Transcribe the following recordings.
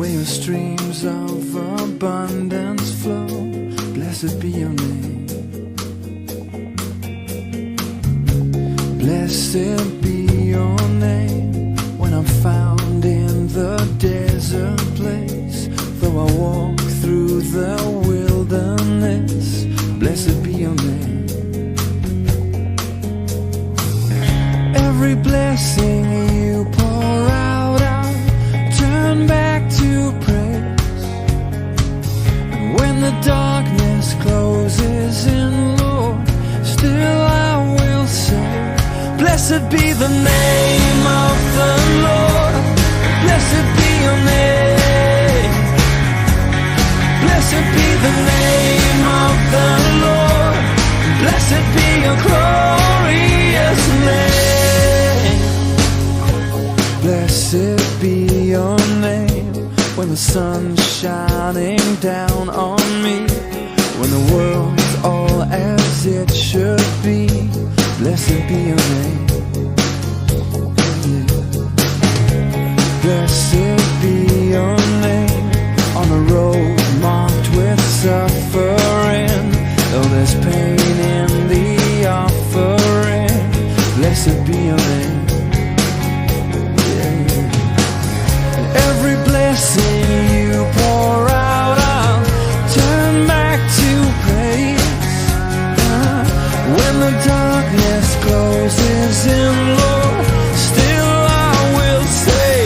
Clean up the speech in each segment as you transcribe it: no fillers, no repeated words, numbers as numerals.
where your streams of abundance flow. Blessed be your name. Blessed be your name when I'm found in the desert place. Though I walk through the wilderness, blessed be your name. Every blessing you pour out, I'll turn back to praise. And when the darkness closes in, Lord, still I will say, blessed be the name of the Lord. Blessed be your name. Blessed be the name of the Lord. Blessed be your glorious name. Blessed be your name when the sun's shining down on me, when the world's all as it should be. Blessed be your name. Blessed be your name on the road marked with suffering. Though there's pain in the offering, blessed be your name. Yeah. Every blessing you pour out, I'll turn back to praise. When the darkness closes in, Lord, still I will say,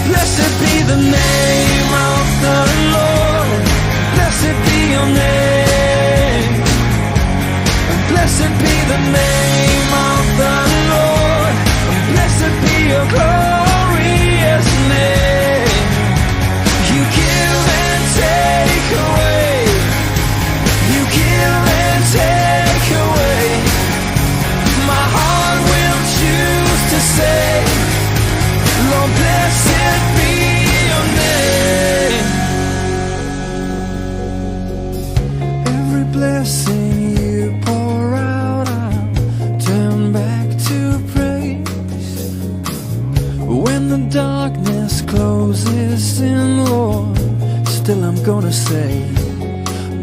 blessed be the name of the Lord. Blessed be your name. Blessed be the name of the Lord. Blessed be your glorious name. You give and take away. You give and take away. My heart will choose to say, Lord, blessed be your name. Every blessing you pour out, I'll turn back to praise. When the darkness closes in, Lord, still I'm gonna say,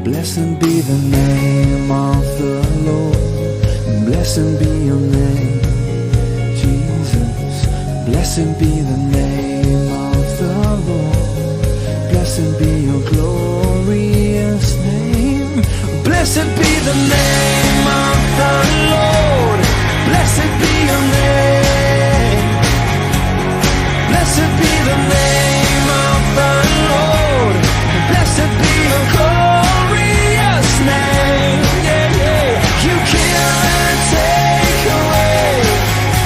blessed be the name of the Lord. Blessed be your name, Jesus. Blessed be the name of the Lord. Blessed be your glorious name. Blessed be the name of the Lord. Blessed be your name. Blessed be the name of the Lord. Blessed be your glorious name. Yeah, yeah. You kill and take away.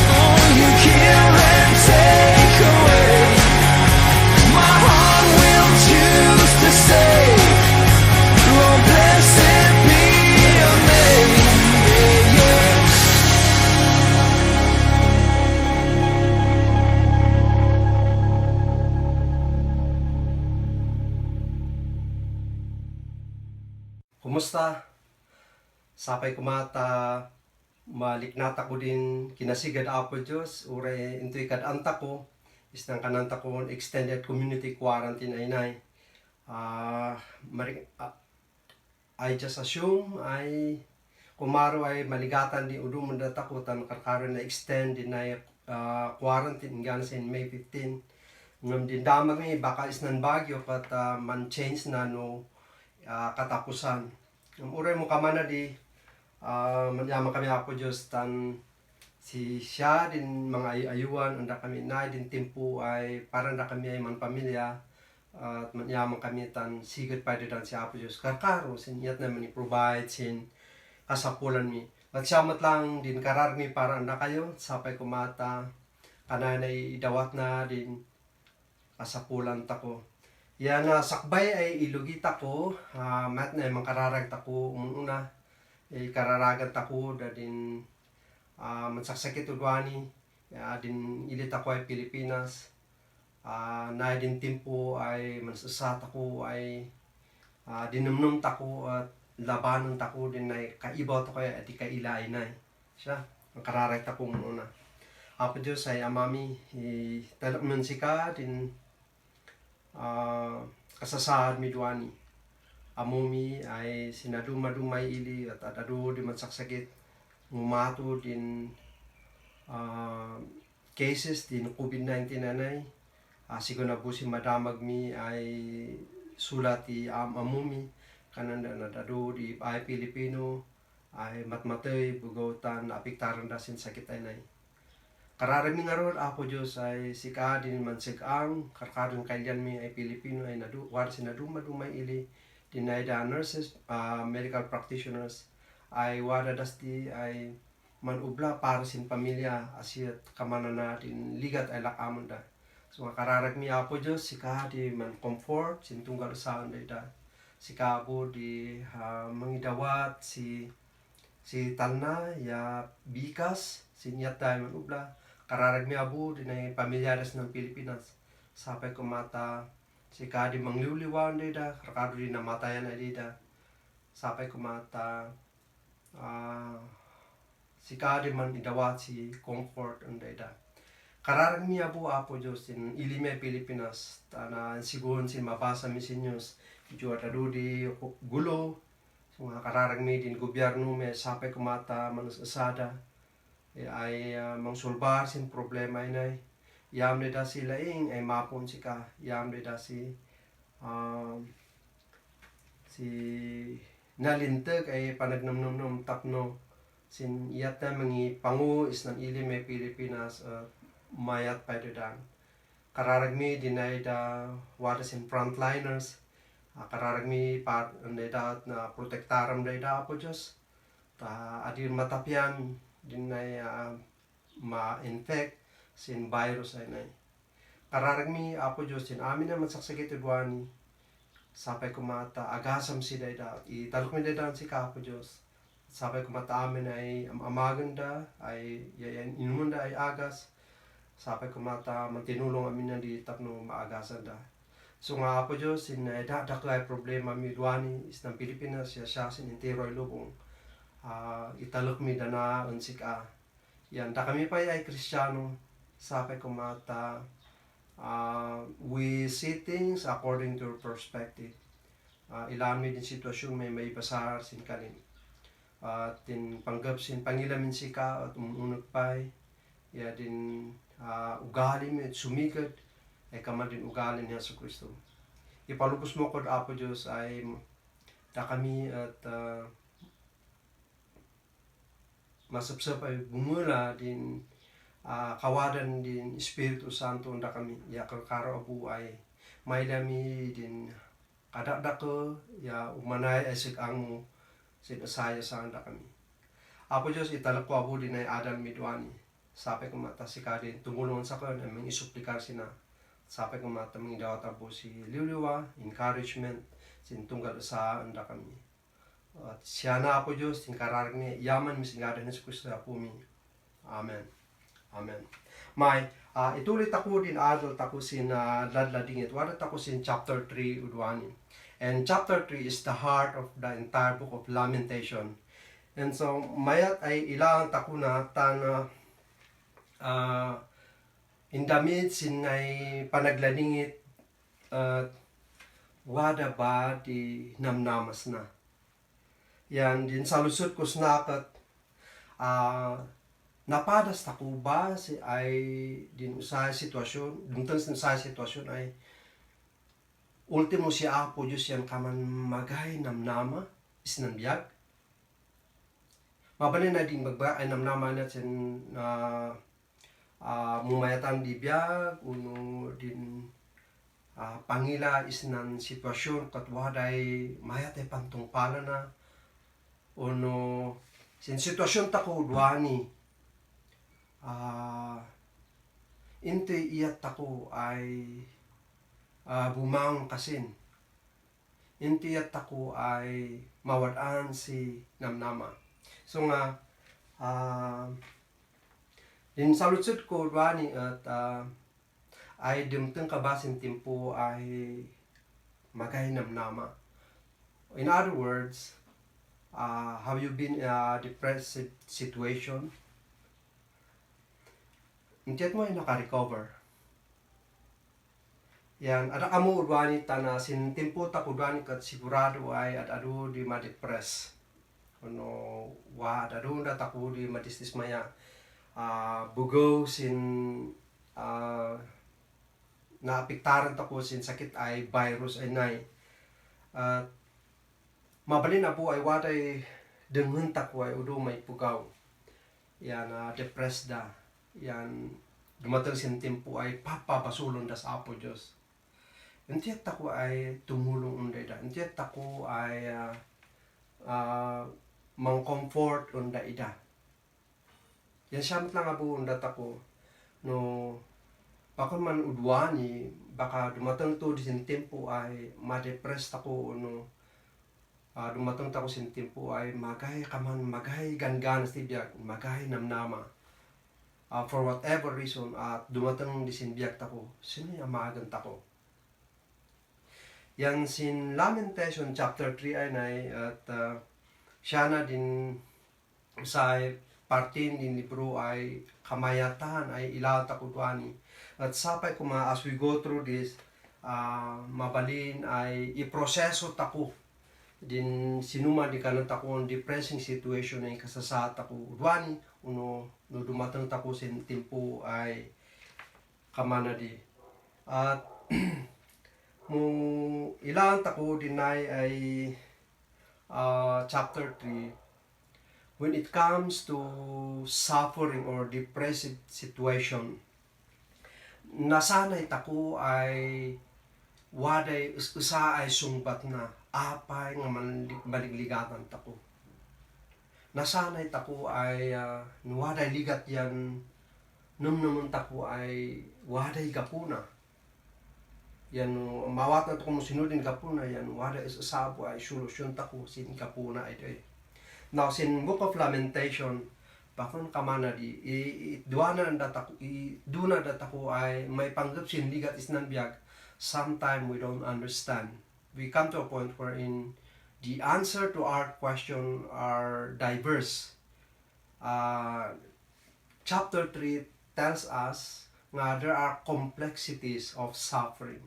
Oh, you kill and take away. My heart will choose to say, Lord, blessed be your name. Yeah, yeah. Kumusta? Sapay kumata maliknata ko din kinasigad Apo Diyos uray into'y kadanta ko isang kananta ko extended community quarantine ay nay. I just assume ay kumaro ay maligatan di udum mandatakutan karkaron na extend din na quarantine nga sa May 15. Ngam din damag ni baka isnan bagyo kat man change na no katapusan. Uray mo kamana di manyaman kami Apo Diyos tan si siya din mga ayuan anda kami na din tempo ay parang na kami ay man pamilya at manyaman kami tan sigad pa din si Apo Diyos karkaro sinyat naman i-provide sin kasapulan mi at siya lang din karar mi para anda kayo sapay kumata kananay idawat na din kasapulan tako. Yan sakbay ay ilugita ko, mat na mang kararag tako umuna, kararagan tako da din mansaksakit udwani, din ilit ako ay Pilipinas, na din timpo ay mansasat ako ay dinumnum tako at labanon tako din ay kaibaw tako ay ati kailay na siya, ang kararag tako umuna. Apo Diyos ay amami, talap man sika din kasasaad mi duani. Amomi ay sinaduma-dumay ili at adado di man saksakit ngumato din cases din COVID-19 anay. Siguro na po si madamag mi ay sulat ti amumi kananda na dado di ay Pilipino ay matmatay bugotan apiktaran da sin sakit ay nay. Kararami nga ron ako Diyos ay sika din man sigang karkarong kailan mi ay Pilipino ay war sinaduma-dumay ili dinay da nurses, medical practitioners ay wada dasti ay manubla para sin pamilya asyat kamana natin ligat ay lakamon da. So kararag mi ako Diyos sika di man comfort sin tunggal saan da sika po di mangidawat si talna ya bikas sin yatay manubla kararag mi abu dinay pamilyares ng Pilipinas sapay kumata si kadi mangliwliwan da karkado din namatayan ay da sapay kumata si kadi man idawat si comfort unday da kararag mi abu apo Diyos in ilime Pilipinas na sigun sin mabasa mi sin news juwa tadudi gulo so nga kararag mi din gobyerno me sapay kumata manusasada ay mangsulbar sin problema inay yam da sila ing ay mapon sika yam da si nalintag ay panagnamnamnam tapno sin iyat na mangi pangu is ng ili may Pilipinas mayat pa dan kararag mi dinay da wada sin frontliners kararag mi part da na protektaram da po Diyos ta adir matapyan dinay ma-infect sin virus ay nay. Kararag mi apo Diyos sin amin na masaksakit udwani sapay kumata agasam si dayda italok mi dayda si kapo Diyos sapay kumata amin ay amaganda ay inumunda ay agas sapay kumata mantinulong amin na di tapno maagasan da. So nga apo Diyos sin daklay problema mi udwani is ng Pilipinas siya sin intero ay lubong italok mi dana unsika yan da kami pa ay Kristiyano sapay kumata we see things according to our perspective ilan mi din sitwasyon may pasar sin kalin tin panggap sin pangilamin sika at umunag pay ya din ugali mi at sumikad ay kama din ugali ni Yesu Kristo ipalubos mo kod apo Diyos ay da kami at masapsap ay bumula din kawadan din Espiritu Santo da kami ya karkaro abu ay may dami din kadakda ko ya umanay ay sigang mo sinasaya saan da kami apo Diyos italak ko abu din ay Adam midwani sapay kumata si kadin tumulungan sa kan ay mangisuplikar sina sapay kumata mangidawat abu si liwliwa encouragement sin tunggal saan da kami at siya na apo Diyos tin kararag ni yaman misingada ni Yesu Kristo apo mi amen amen may itulit ako din adult ako sin ladladingit wadat ako sin chapter 3 udwani and chapter 3 is the heart of the entire book of Lamentation and so mayat ay ilang tako na tan indamit sin ay panagladingit wada ba di namnamas na yan din sa lusot ko snakat napadas tako ba si ay din sa sitwasyon duntang sa sitwasyon ay ultimo si apo Diyos yan kaman magay namnama is nanbiyag mabalin na din magba ay namnama na sin mumayatan di biyag uno din pangila is nan sitwasyon katwaday mayat ay pantungpala na uno sin sitwasyon tako udwani inte iyat tako ay bumangon kasin inte iyat tako ay mawadaan si namnama so nga din salutsud ko udwani at ay dimteng kabasin timpo ay magay namnama in other words have you been in a depressive situation? Hindi mo ay naka-recover. Yan, ada kamo udwani tana sin tempo ta udwani kat sigurado ay adu di ma-depress. Ano adu da taku di madismaya. Bugaw sin naapektaran tako sin sakit ay virus ay nay. Mabalin na po ay waday dengen tako ay udo may pugaw. Yan, depressed da. Yan, dumatang sin tempo ay papapasulon da sa Apo Diyos. Entiyat tako ay tumulong unday da. Entiyat tako ay mang-comfort unda ida. Yan siyam lang abu unda tako. No, baka man udwani, baka dumatang to di sin tempo ay ma-depress tako no. Dumatang tako sin tempo ay magay kaman, magay gangan sa tibiyag, magay namnama. For whatever reason, at dumatang di sin biyag tako, sino yung maagan tako? Yan sin Lamentation chapter 3 ay nay, at siya na din sa partin din libro ay kamayatan ay ilaw tako duani. At sapay kuma as we go through this, mabalin ay iproseso tako din sinuma di kanan tako depressing situation ay kasasat ako duani uno no dumatang tako sin tempo ay kamana di. At mo ilang tako dinay ay chapter 3, when it comes to suffering or depressive situation, nasanay tako ay waday usa ay sungbat na apay nga maligligatan tako. Nasanay tako ay waday ligat yan naman tako ay waday gapuna. Yan mawat na tako mo sinudin gapuna yan waday usabo ay solusyon tako sin gapuna ay doy. Now sin Book of Lamentation bakon kamana di duna datako ay may panggap sin ligat isnan biag. Sometimes we don't understand. We come to a point wherein the answer to our question are diverse. Chapter 3 tells us nga there are complexities of suffering.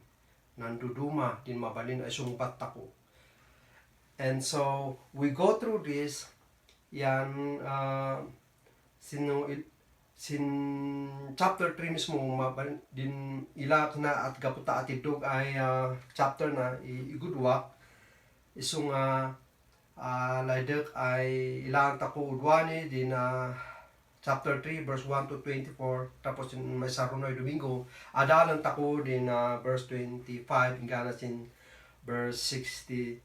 Nanduduma din mabalin ay sungpat tako. And so we go through this yan sin chapter 3 mismo din ilak na at gaputa atidog ay chapter na igudwa isung laydek ay ilang tako udwani din chapter 3 verse 1 to 24 tapos may sarunoy Domingo adalan tako din verse 25 hingga na sin verse 66.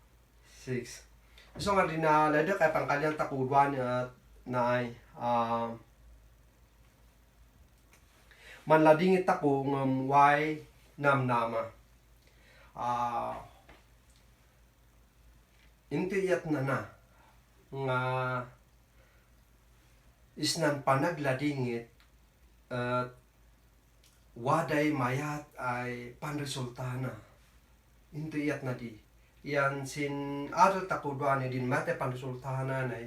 So nga din laydek ay pangkalyang tako udwani at na ay manladingit ako ng why namnama. Intiyat na nga isnan panagladingit at waday mayat ay panresultana. Intiyat na di. Yan sin adult ako doon din mate panresultana na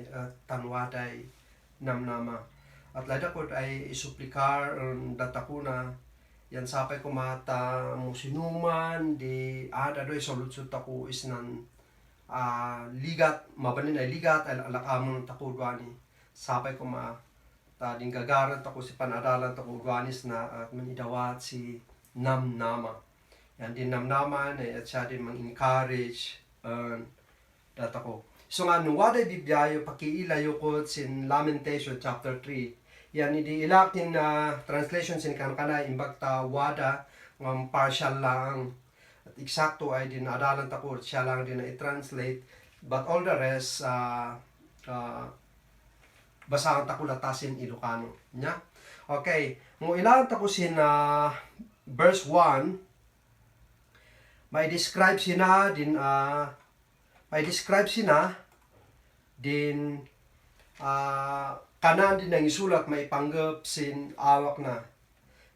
tanwaday namnama. At lada ko ay isuplikar datako na yan sapay ko mata musinuman di ada doy solusyon tako isnan ligat mabalin ay ligat ay alakamon tako duani sapay ko ta ding gagaran tako si panadalan tako duanis na at manidawat si namnama. Yan din namnama na at siya din mang-encourage datako. So nga nung waday bibiyayo pakiilayo ko sin Lamentation chapter 3. Yan idi ilakin na translation sin kana imbagta wada ng partial lang at eksakto ay din adalan tako siya lang din na i-translate but all the rest basahan tako latasin Ilocano nya. Okay, mo ilan tako sin verse 1 may describe sina din kanan din ang isulat may panggap sin awak na.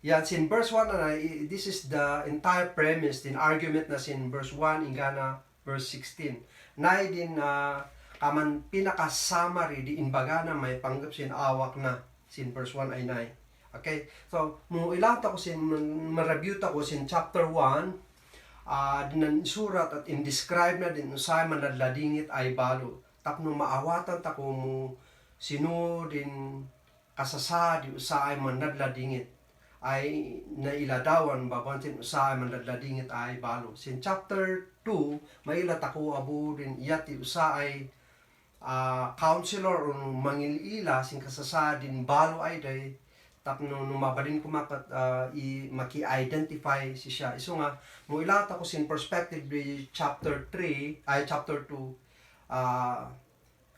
Yan sin verse 1 na this is the entire premise din argument na sin verse 1 ingana verse 16. Nay din kaman pinaka summary di inbaga na may panggap sin awak na sin verse 1 ay nay. Okay? So mo ilan ta ko sin ma-review ta ko sin chapter 1 dinan surat at indescribe na din usay man ladladingit ay balo. Tapno maawatan ta ko mo sino din kasasa di usay man ladladingit ay nailadawan babantin usay man ladladingit ay balo. Sin chapter 2 mailat ako abo din iyati usay counselor o mangilila sin kasasa din balo ay day tapno mabalin ko maki-identify si siya. Iso nga mo ilat ako sin perspective di chapter 3 ay chapter 2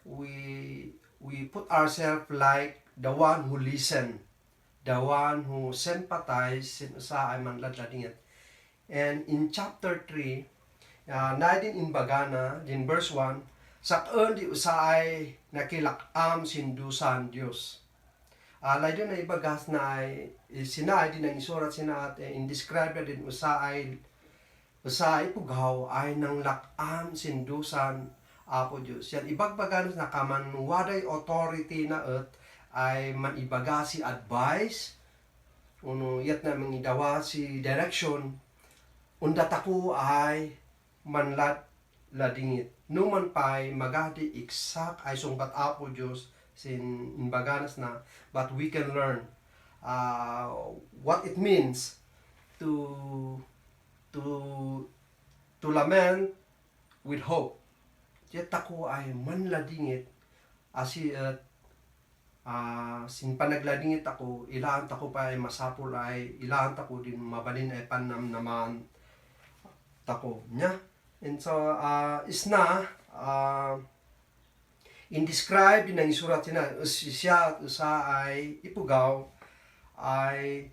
we put ourselves like the one who listen, the one who sympathize sin usa ay man ladladingit. And in chapter 3 na din in bagana din verse 1 sakon di usay nakilakam sindusan Dios. Layo na ibagas na ay sinay din ang isurat sinat indescribe din usay pugaw ay nang lakam sindusan Apo Dios. Yan ibagbagan na kaman waday authority na ay manibaga si advice uno yat na mangidawa si direction undat ako ay manlat ladingit. Numan pa'y magadi exact ay sungkat Apo Diyos sin baganas na but we can learn what it means to lament with hope. Yet ako ay manladingit asi sin panagladingit ako ilaan tako pa ay masapol ay ilaan tako din mabalin ay panam naman tako nya. And so, isna, indescribe din ang isurat na siya at usa ay ipugaw ay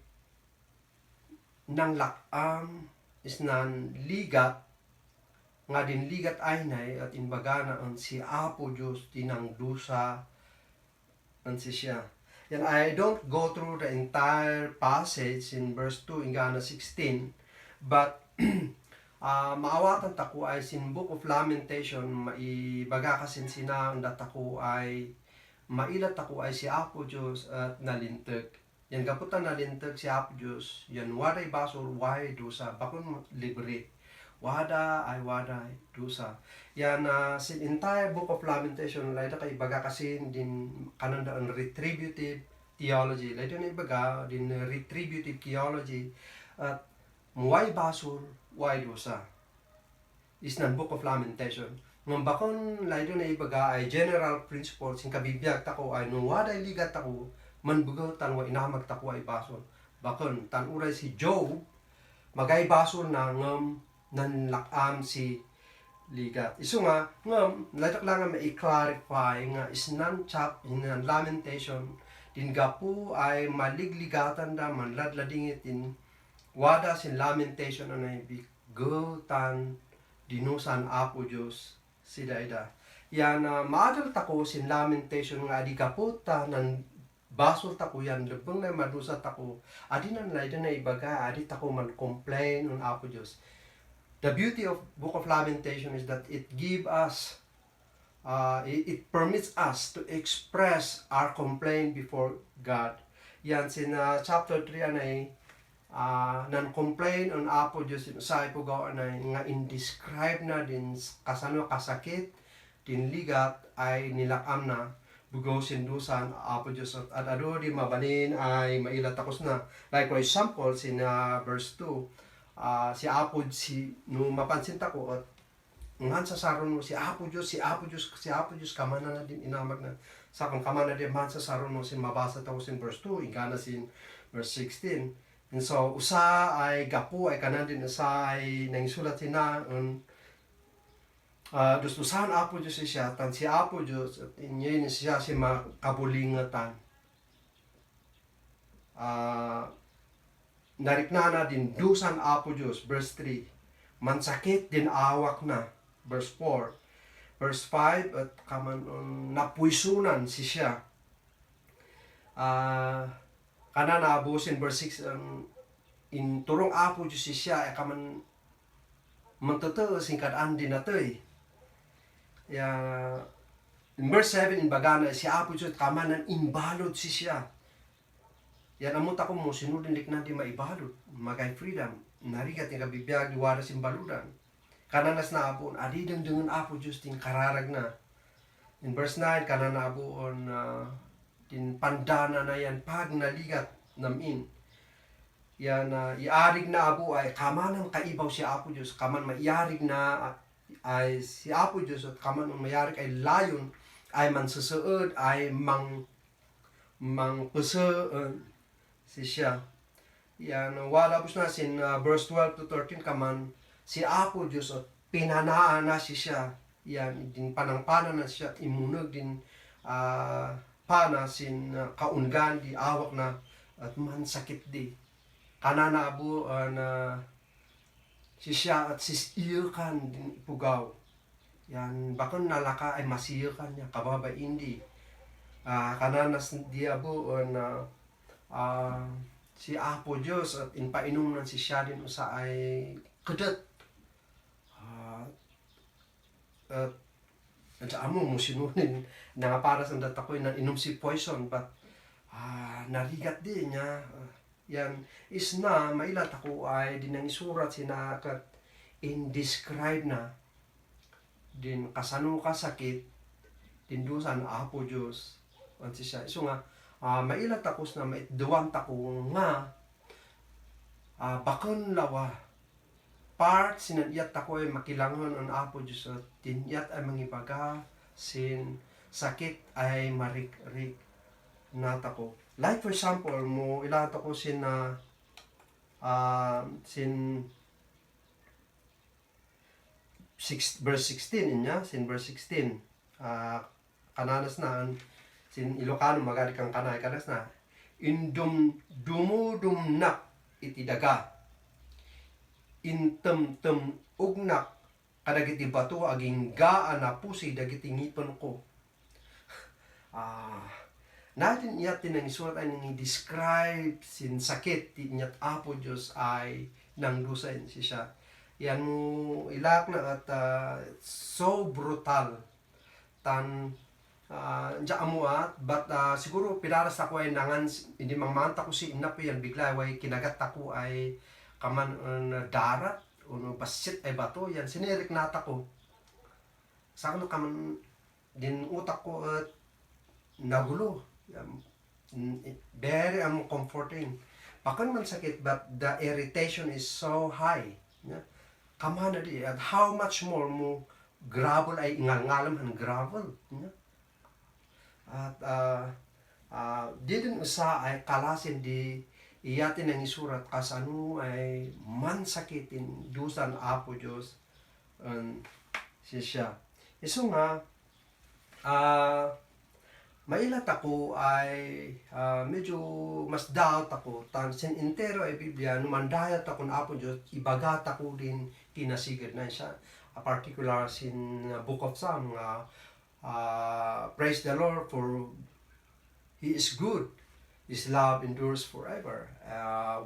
nang lakam isnan ligat nga din ligat ay nay at inbagana ang si Apo Diyos tinang dusa ang si siya. And I don't go through the entire passage in verse 2 ingana 16 but maawatan tako ay sin Book of Lamentation maibaga kasin sinang datako ay mailat ako ay si Apo Diyos at nalintag. Yan kaputan nalintag si Apo Diyos. Yan waday basol waday dusa bakun libre. Wada ay waday dusa. Yan sin entire Book of Lamentation layda kay ibaga kasin din kananda ang retributive theology. Layda na ibaga din retributive theology at muway basol why dosa is nan Book of Lamentation. Nung bakon laydo na ibaga ay general principles sin kabibiyag tako ay nung waday ligat tako manbugaw tanwa inamag tako ay basol. Bakon tan uray si Job magay basol na ngam nanlakam si ligat. Isu nga ngam laydak lang nga i-clarify nga is nan chap in Lamentation din gapu ay maligligatan da manladladingit in wada sin Lamentation anay bigutan dinusan Apo Diyos si daida. Yan maadal tako sin Lamentation nga adi kaputa nan basol tako yan lebeng na madusa tako adi nan layda na ibaga adi tako man complain on Apo Diyos. The beauty of Book of Lamentation is that it give us it permits us to express our complaint before God. Yan sin chapter 3 anay nan complain on Apo Diyos sa ipugaw na nga indescribe na din kasano kasakit din ligat ay nilakam na bugaw sindusan Apo Diyos at ado di mabalin ay mailat takos na like for example sin verse 2 si Apo si no mapansin tako at ngan sa saron mo si Apo Diyos kamana na din inamag na sa kamana din man sa saron mo sin mabasa tako sin verse 2 ingana sin verse 16. And so, usa ay gapu ay kanan din usa ay nangisulat sina dustusan Apo Diyos siya tan si Apo Diyos at inyo ni siya si makabulingatan. Nariknana din dusan Apo Diyos verse 3. Mansakit din awak na verse 4. Verse 5 at kaman napuisunan si siya. Kana naabusin verse 6 in turong Apo Diyos siya ay kaman magtotoo singkadaan din natoy. In verse 7 in bagana si Apo Diyos kamanan imbalod si siya. Yan amot ako mo sinudin na di maibalod magay freedom. narigat yung kabibiyag iwara simbaludan. Kananas na abon, adidang dengan apo Diyos ting kararag na. In verse 9, kanana abon din pandana na yan pag naligat namin. Yan iarig na abo ay kamanang kaibaw si Apo Diyos, kaman maiarig na ay si Apo Diyos at kaman mayarig ay layon ay mansusuod ay mangpusuod si siya. Yan wala bus na sin verse 12 to 13 kaman si Apo Diyos at pinanaan na si siya. Yan din panangpanan na siya imunog din pana sin kaungan di awak na at man sakit di. Kanana abo na si siya at sisiyakan din ipugaw. Yan bakon nalaka ay masiyakan niya kababa hindi. Kananas di abo na si Apo Diyos at inpainom nan si siya din usa ay kedet. At amo mo sinunin na para sa datakoy na inom si poison but narigat din niya. Yan is na mailat ako ay dinang isurat sinakat indescribe na din kasano kasakit din dusan Apo Diyos ansi siya iso nga mailat ako na maitduwan tako nga bakon lawa part sinadiyat ako ay makilangon ang Apo Diyos at tinyat ay mangibaga sin sakit ay marik-rik natako. Like for example, mo ilato ko sin verse 16 inya, sin verse 16. Kananas na sin Ilocano magari kang kanay kanas na indum dumudumnak iti daga. Intem ugnak kadagiti bato aging gaan na pusi dagiti ngipon ko. Natin iyat tinang isulat ay nang i-describe sin sakit ti inyat Apo Diyos ay nang dusain si siya. Yan mo ilak na at so brutal tan diya amuat but siguro pinaras ako ay nangan hindi mangmanta ko si inap yan bigla ay kinagat ako ay kaman darat uno basit ay bato yan sinirik nata ko sa ano kaman din utak ko at nagulo. Very comforting. Bakit man sakit but the irritation is so high. Yeah? Kamana di at how much more mo gravel ay ingal-ngalam ang gravel. Yeah? At didn't usa ay kalasin di iyatin ang isurat kasano ay man sakitin dusan Apo Diyos siya. Iso nga mailat ako ay medyo mas doubt ako tan sin entero ay Biblia numandayat ako na Apo Diyos ibagat ako din kinasigid na siya particular sin Book of Psalm praise the Lord for He is good, His love endures forever.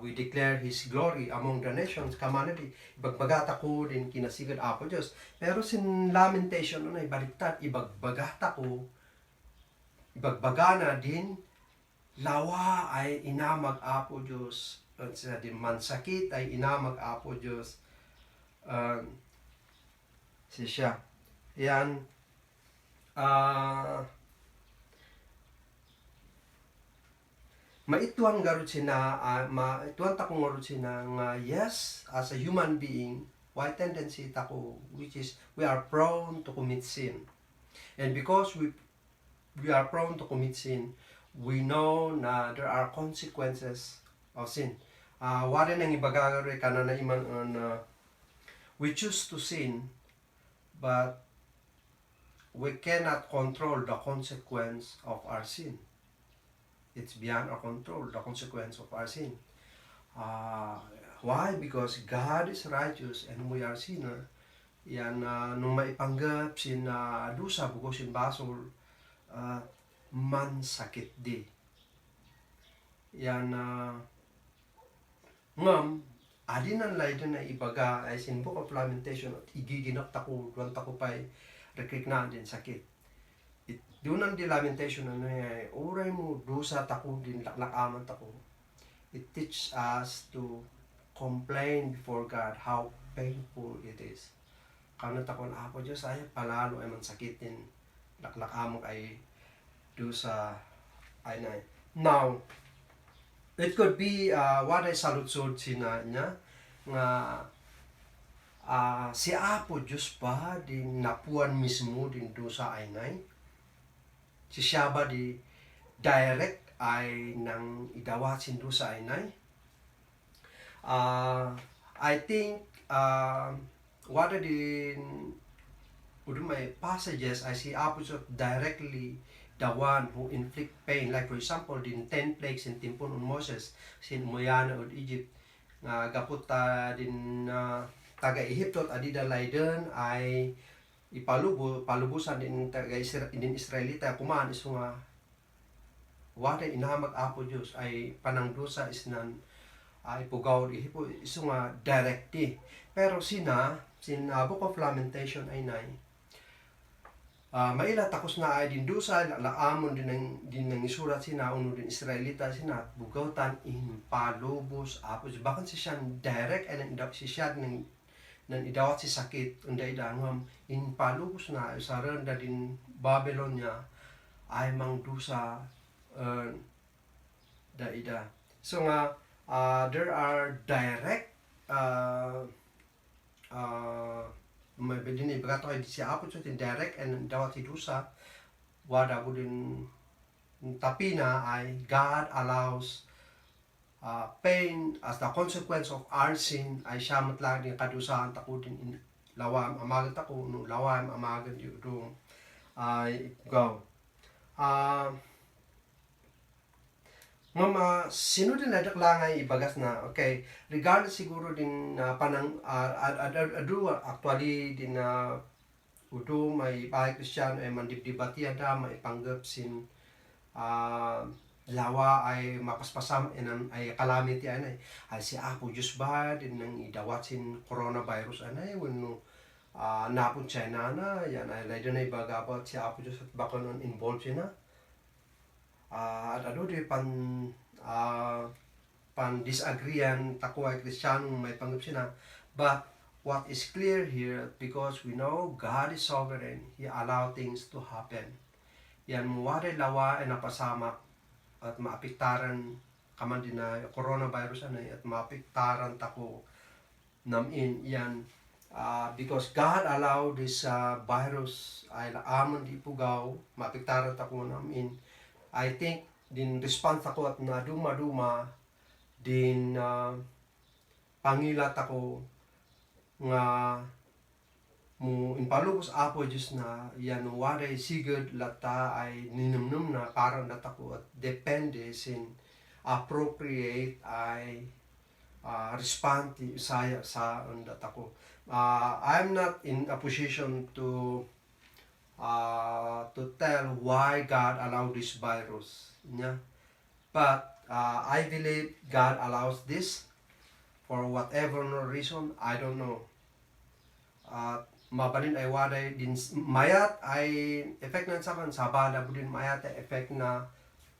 We declare His glory among the nations. Kamanadi, ibagbagat ako din kinasigid Apo Diyos. Pero sin lamentation na ibaliktad, ibagbagat ako ibagbaga na din lawa ay inamag Apo Diyos at sa din mansakit ay inamag Apo Diyos si siya yan maituan garut sina maituan takong garut sina nga yes as a human being why tendency tako which is we are prone to commit sin and because we are prone to commit sin, we know na there are consequences of sin. Wari nang ibagagari ka na iman we choose to sin, but we cannot control the consequence of our sin. It's beyond our control, the consequence of our sin. Why? Because God is righteous and we are sinner. Yan, nung maipanggap sin dusa, bukos sin basol, man sakit di. Yan ngam adinan layden na ibaga ay sin Book of Lamentation at igiginap tako duwan tako pay rekignan din sakit. Dunan di lamentation ano ay oray mo dusa tako din laklakaman tako. It teaches us to complain before God how painful it is. Kanang takon Apo Diyos ay palalo ay man sakitin laklak-amok ay do sa ay na. Now, it could be what ay saludsod sina niya nga si Apo Diyos ba din napuan mismo din do sa ay nay? Si siya ba di direct ay nang idawatsin do sa ay nay? I think what are the my passages I see opposite directly the one who inflict pain, like for example din 10 plagues in timpon on Moses sin Moyana od Egypt nga gaputa din taga Ehipto at adida layden ay palubusan din taga Israelita kumaan iso nga what inahamag Apo Diyos ay panangdusa is nan ay pugaw ihipo iso nga directi. Pero sin Book of Lamentation ay nay maila takos na ay din dusa laamon din ng isurat sina uno din Israelita sina bugawtan in palubos Apo Diyos bakan si siya direct and si siya ng idawat si sakit unday dangam in palubos na sa renda din Babylonia ay mangdusa daida. So nga there are direct may din ibagato ay si Apo Diyos direct and dawat si dusa wada ko din tapina ay God allows pain as the consequence of our sin ay siya matlag din kadusahan tako din lawam amagan tako no lawam amagan yung ay go Mama, sino din nadaklangan ibagas na, okay, regardless siguro din panang, actually din udo may bahay Kristiyano ay mandibdibati ada, may panggap sin lawa ay mapaspasam ay calamity ay si Apo Diyos ba din nang idawat sin coronavirus anay wano napon China na yan ay layo na ibagabot si Apo Diyos at baka nun involved siya na. At ano di pan disagreean tako ay Kristiyano may panggap siya na. But what is clear here, because we know God is sovereign, He allow things to happen. Yan muwari lawa ay napasamak at maapiktaran kaman din na coronavirus anay at maapiktaran tako namin yan because God allow this virus ay amon di pugaw maapiktaran tako namin. I think din response ako at naduma-duma din pangilat ako nga mo impalubos Apo Diyos na yan waray sigurd lata ay ninumnum na parang natako at depende sin appropriate ay respond saya sa natako. I'm not in a position to tell why God allowed this virus. Yeah? But I believe God allows this for whatever no reason, I don't know. Mabalin ay waday din mayat ay effect na sa sabada budin mayat ay effect na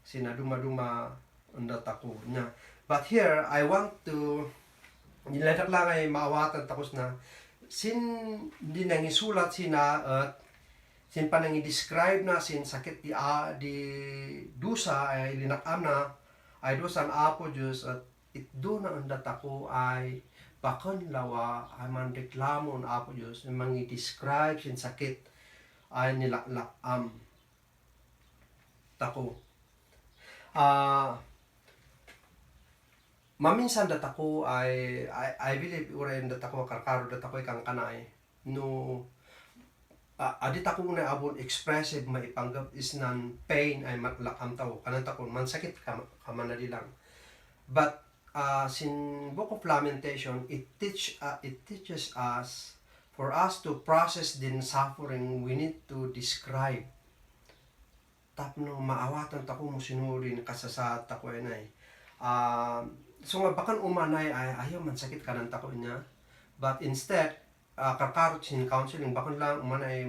sinaduma-duma undatako niya. But here I want to niladak lang ay maawatan takos na sin di nang isulat sina at sin pa nang i-describe na sin sakit di dusa ay linakam na ay dusan Apo Diyos at itdo na undatako ay bakon lawa ay man reklamo ng Apo Diyos ay mang i-describe sin sakit ay nilakam tako. Maminsan datako I believe uray datako karkaro datako kang kanay no adit ako na abon expressive maipanggap is nan pain ay matlakam tao kanan tako man sakit ka manadilang. But sin Book of Lamentation it teaches us for us to process din suffering we need to describe tapno maawatan tako mo sinurin kasasat tako ay so nga bakan umanay ay ayaw man sakit kanan tako niya but instead karkarot sin counseling bakan lang umanay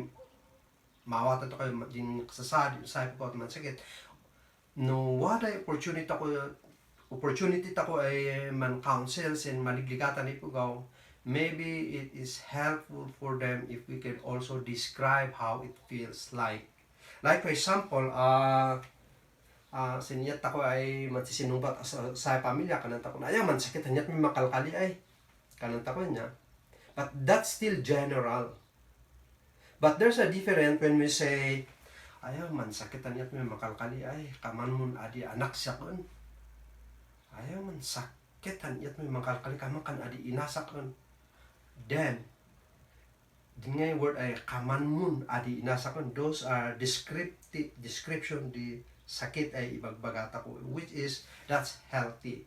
maawatan tako din kasasad sa ko man sakit no what opportunity ako opportunity tako ay man counsels and maligligatan ipugaw, maybe it is helpful for them if we can also describe how it feels like. Like for example, siniyat ako ay magsisinumbat sa pamilya, kanang tako na, ayaw man sakit, hanyat may makalkali ay, kanang tako niya. But that's still general. But there's a difference when we say, ayaw man sakit, hanyat may makalkali ay, kaman mun adi anak siya kon. Ayaw man sakit, hanyat may makalkali, kaman kan adi inasak kon. Then, din nga yung word ay kaman mun adi inasak kon. Those are description di sakit ay ibagbagata ko, which is that's healthy.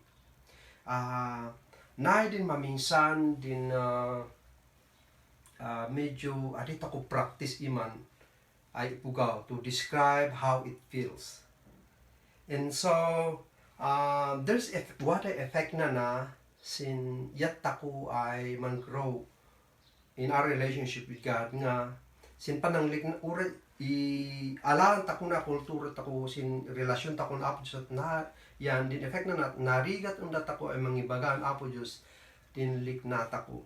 Na din maminsan din medyo adito ko practice iman ay ipugaw to describe how it feels. And so there's what I effect na sin yat ako ay man grow in our relationship with God nga sin pananglik na ura alaan tako na kultura tako sin relasyon tako na Apo Diyos at na yan din effect na narigat unda tako ay mangibagaan Apo Diyos dinlik na tako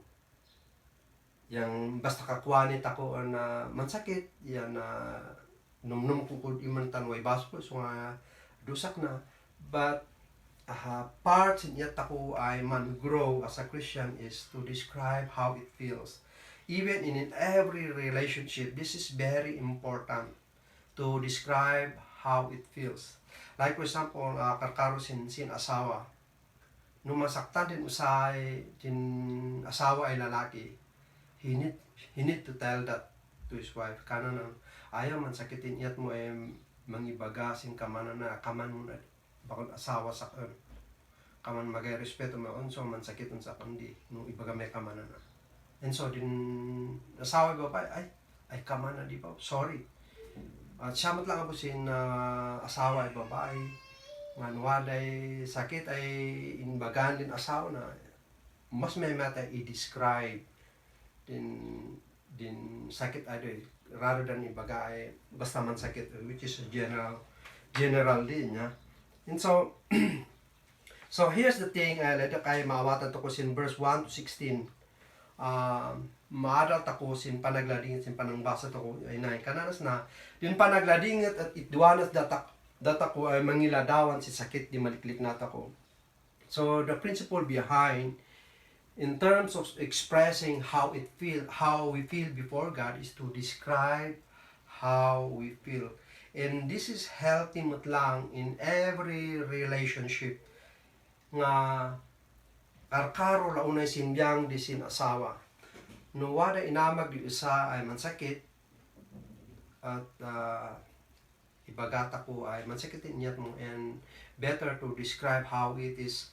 yang basta kakuanit ako na mansakit yan na numnum ko iman tanway basko so nga dusak na but part niya tako ay man grow as a Christian is to describe how it feels. Even in every relationship, this is very important to describe how it feels. Like for example, karkaro sin asawa. Nung masaktan din usay, din asawa ay lalaki, he need to tell that to his wife. Kanan ayaw man sakitin iyat mo ay mangibaga sin kamana na kaman mo na bakit asawa sa kan. Kaman magay-respeto mo unso man sakiton sa kandi nung ibaga may kamana na. And so din asawa ko pa ay kaman na di ba sorry at siyamat lang ako sin asawa ay babae nga nuwaday sakit ay inbagan din asawa na mas may mata i-describe din sakit ay rather than ibaga ay basta man sakit which is general din niya. And so so here's the thing later kay maawatan to ko sin verse 1 to 16. Maaral tako sin panagladingit sin panangbasa tako ay nay kananas na yun panagladingit at idwanas data ko ay mangiladawan si sakit di maliklik na tako. So the principle behind in terms of expressing how we feel before God is to describe how we feel, and this is healthy lang in every relationship nga karkaro launay sinbyang di sin asawa. No wada inamag di usa ay mansakit at ibagata ko ay mansakitin niyat mo and better to describe how it is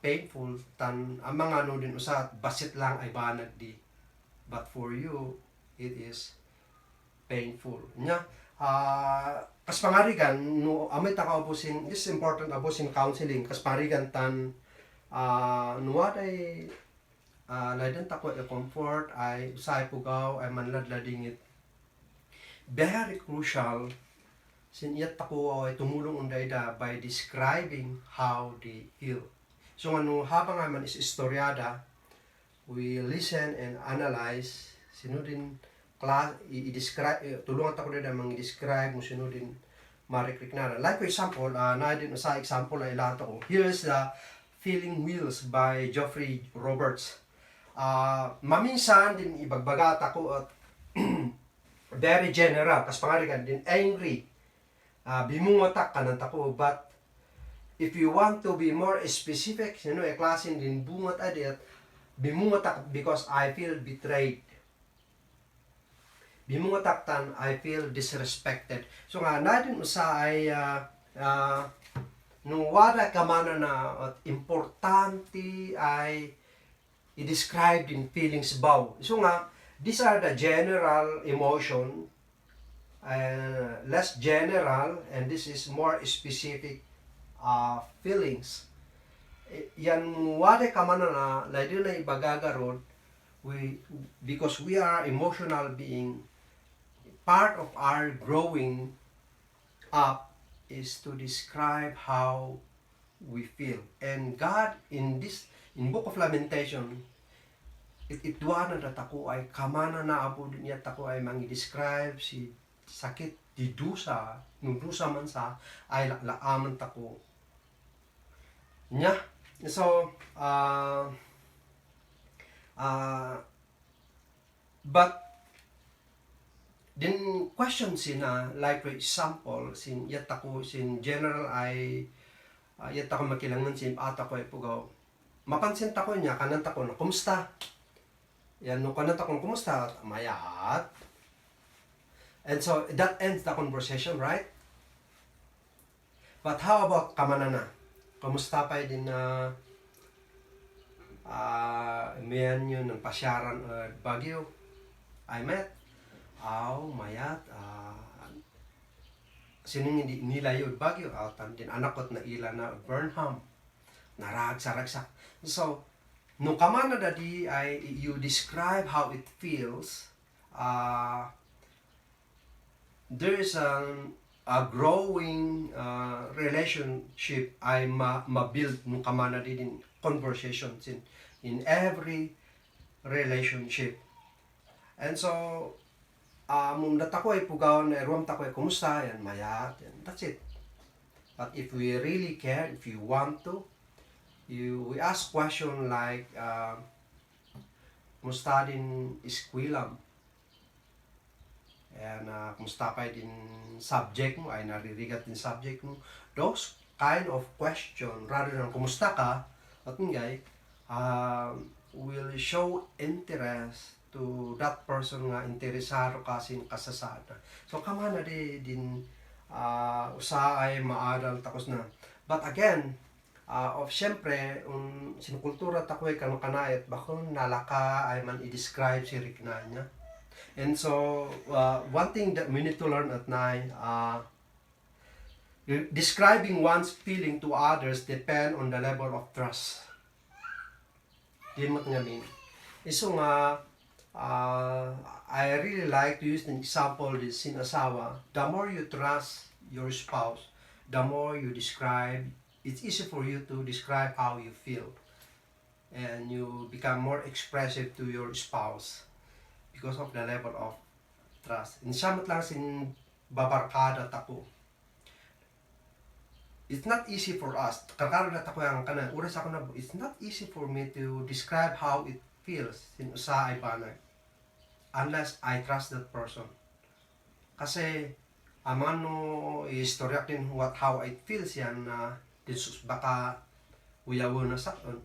painful tan ang mga ano din usa basit lang ay banag di but for you it is painful nya kas pangarigan no amay ta kaubusin this is important abusin counseling kas pangarigan tan nuwaday laydan tako e comfort ay usay pugaw ay manladladingit very crucial siniyat tako ay tumulong unday da by describing how they feel. So ano habang ay man is istoryada we listen and analyze sino din i-describe tulungan tako da mang-describe mo sino din marikrik na like for example na din sa example na ilato ko here's the Feeling Wheels by Geoffrey Roberts. Maminsan din ibagbagata ko at very general kas pangarigan din angry bimungotak kanan tako but if you want to be more specific klasin din bungot adet bimungotak because I feel betrayed bimungotak tan I feel disrespected so nga natin usa ay nung wala ka man na importante ay i-describe din feelings baw. So nga, these are the general emotion, less general, and this is more specific feelings. Yan wala ka man na, layo na ibagagaron, because we are emotional being, part of our growing up is to describe how we feel. And God in Book of Lamentation, itwa na ako ay kamana na abo din niya ako ay mangi-describe si sakit di dusa, nung dusa man sa ay laaman tako nya. So but din question sina, like for example sin yat ako sin general ay yat ako makilangan sin ata ko ay pugaw mapansin tako niya kanan tako na kumusta yan no kanan tako kumusta mayat. And so that ends the conversation, right? But how about kamanana? Kumusta pa din na miyan yun ng pasyaran Baguio? I met. Mayat. Sinong hindi nila yun Baguio? Din anakot na ila na Burnham. Naragsa-ragsa. So, nung kamana dadi ay you describe how it feels, there is a growing relationship ay ma-build nung kamana din conversations in every relationship. And so mung data ko ay pugaw na ruam ta ko ay kumusta yan mayat yan, that's it. But if we really care, if you want to, we ask question like kumusta din iskwilam. And kumusta pa din subject mo, ay naririgat din subject mo. Those kind of question, rather than kumusta ka, at ngay, will show interest to that person nga interesado ka sin kasasada. So kamana din usa ay maadal takos na. But again, of syempre, sinukultura takoy kanayat bakon nalaka ay man i-describe si Rikna niya. And so, one thing that we need to learn at night, describing one's feeling to others depend on the level of trust. Di mo nga mean. So nga, I really like to use the example this sinasawa. The more you trust your spouse, the more you describe, it's easy for you to describe how you feel. And you become more expressive to your spouse because of the level of trust. In samat lang sin babarkada tako. It's not easy for us. Karkaro na tako yang kanan. Uras ako na, it's not easy for me to describe how it feels sin usa ay banay. Unless I trust that person. Kasi amano istoryak din how it feels yan na dinsus baka uyawo na sakon.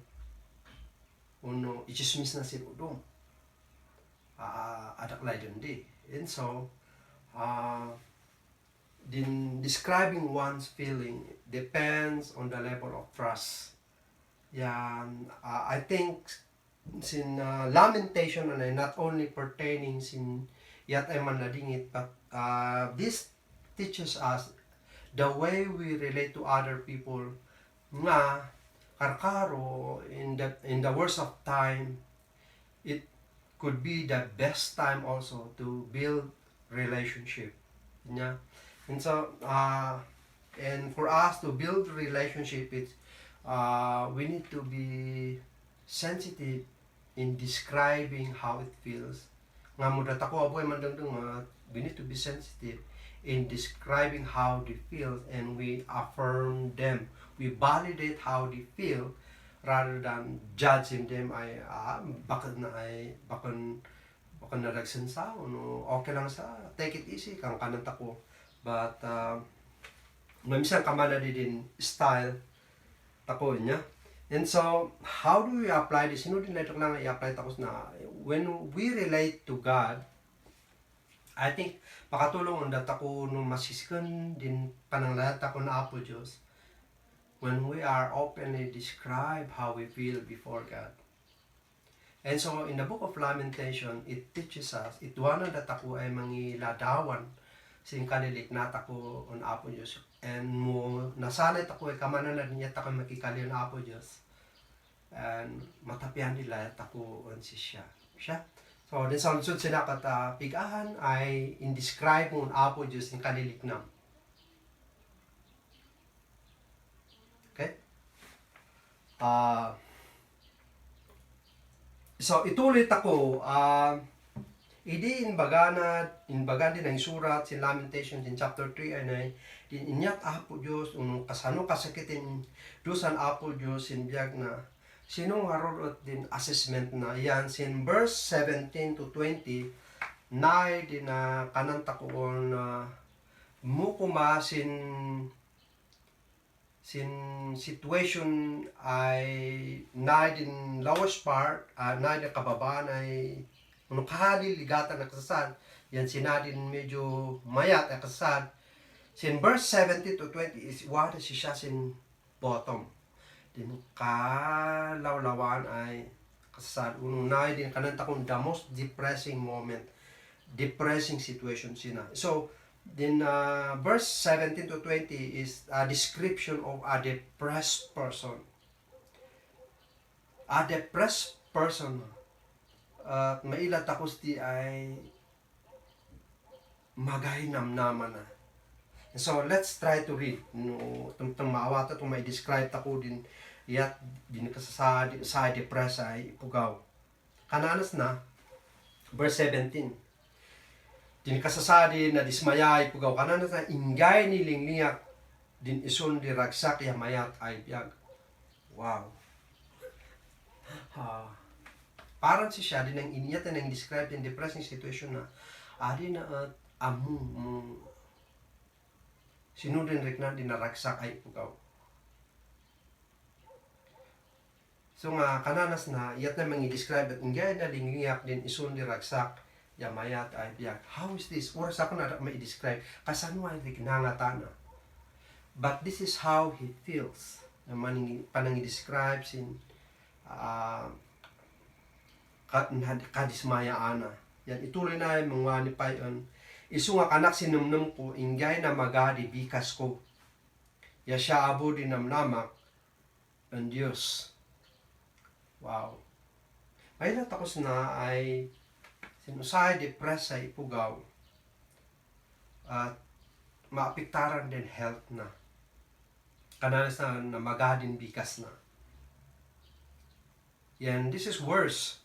Uno ichismis na si udong. Adaklay din di. And so, describing one's feeling depends on the level of trust. Yan, I think sin lamentation and not only pertaining sin yat ay manadingit, but this teaches us the way we relate to other people nga karkaro in the worst of time. It could be the best time also to build relationship. Yeah. And so and for us to build relationship, it's we need to be sensitive in describing how it feels. Nga mo data ko aboy mandangdang we need to be sensitive in describing how they feel, and we affirm them. We validate how they feel rather than judging them ay bakit nalagsansa no okay lang sa take it easy kang kanan tako. But minsan kamana din style tako niya. And so how do we apply this? Sino din natin lang i-apply tapos na when we relate to God, I think makatulong ang data ko nung masisikan din pananglahat ako na Apo Diyos when we are openly describe how we feel before God. And so in the Book of Lamentation, it teaches us, itwana data ko ay mangiladawan sing kanilik nata ko on Apo Diyos. And mo nasalit ako ay kamanan na niya tako makikali on Apo Diyos. And matapian nila tako on siya. So, din sa unsod sila pigahan ay indescribe mo ang Apo Diyos ng kaliliknam. Okay? So itulit ako, idi inbaga din ang surat sin Lamentations in chapter 3 ay din inyat apo Dios unong kasano kasakitin dusan apo Dios sin biag na sino ngarorot din assessment na yan sin verse 17 to 20 na din na kananta ko na mukuma sin situation ay na din lowest part na din kababaan ay unong kahali ligatan na kasasad yan sinadin medyo mayat na kasasad sin verse 17 to 20 is wala siya sin bottom din kalawlawan ay kasasad unong na din kananta kong the most depressing moment, depressing situation sina. So then verse 17 to 20 is a description of a depressed person. A depressed person. At mailat takos di ay magahinamnaman na. So let's try to read. No, tumtang maawata itong may describe ako din yat din ka sa depress ay pugaw. Kananas na verse 17. Din kasasadi na dismayay pugaw kananas na ingay ni lingliyak din ison di ragsak ya mayat ay biyag. Wow. Parang si siya din ang inyat na ang describe in depressing situation na adi na amu sinudin rin na dinaragsak ay pugaw. So nga kananas na iyat na mangi-describe at ingay na lingliyak din ison di ragsak ya mayat ay biyag. How is this? Oras ako na mai-describe kasano ay nangata na. But this is how he feels. Naman panangi-describe sin kadismayaan na. Yan ituloy na yung mga nipayon. Isu nga kanak sinumnum ko, ingay na magadi bikas ko. Ya siya abo din namnamak ang Diyos. Wow. May natakos na ay sinusay depress ay ipugaw. At maapiktaran din health na. Kananas na magadin bikas na. Yan, this is worse.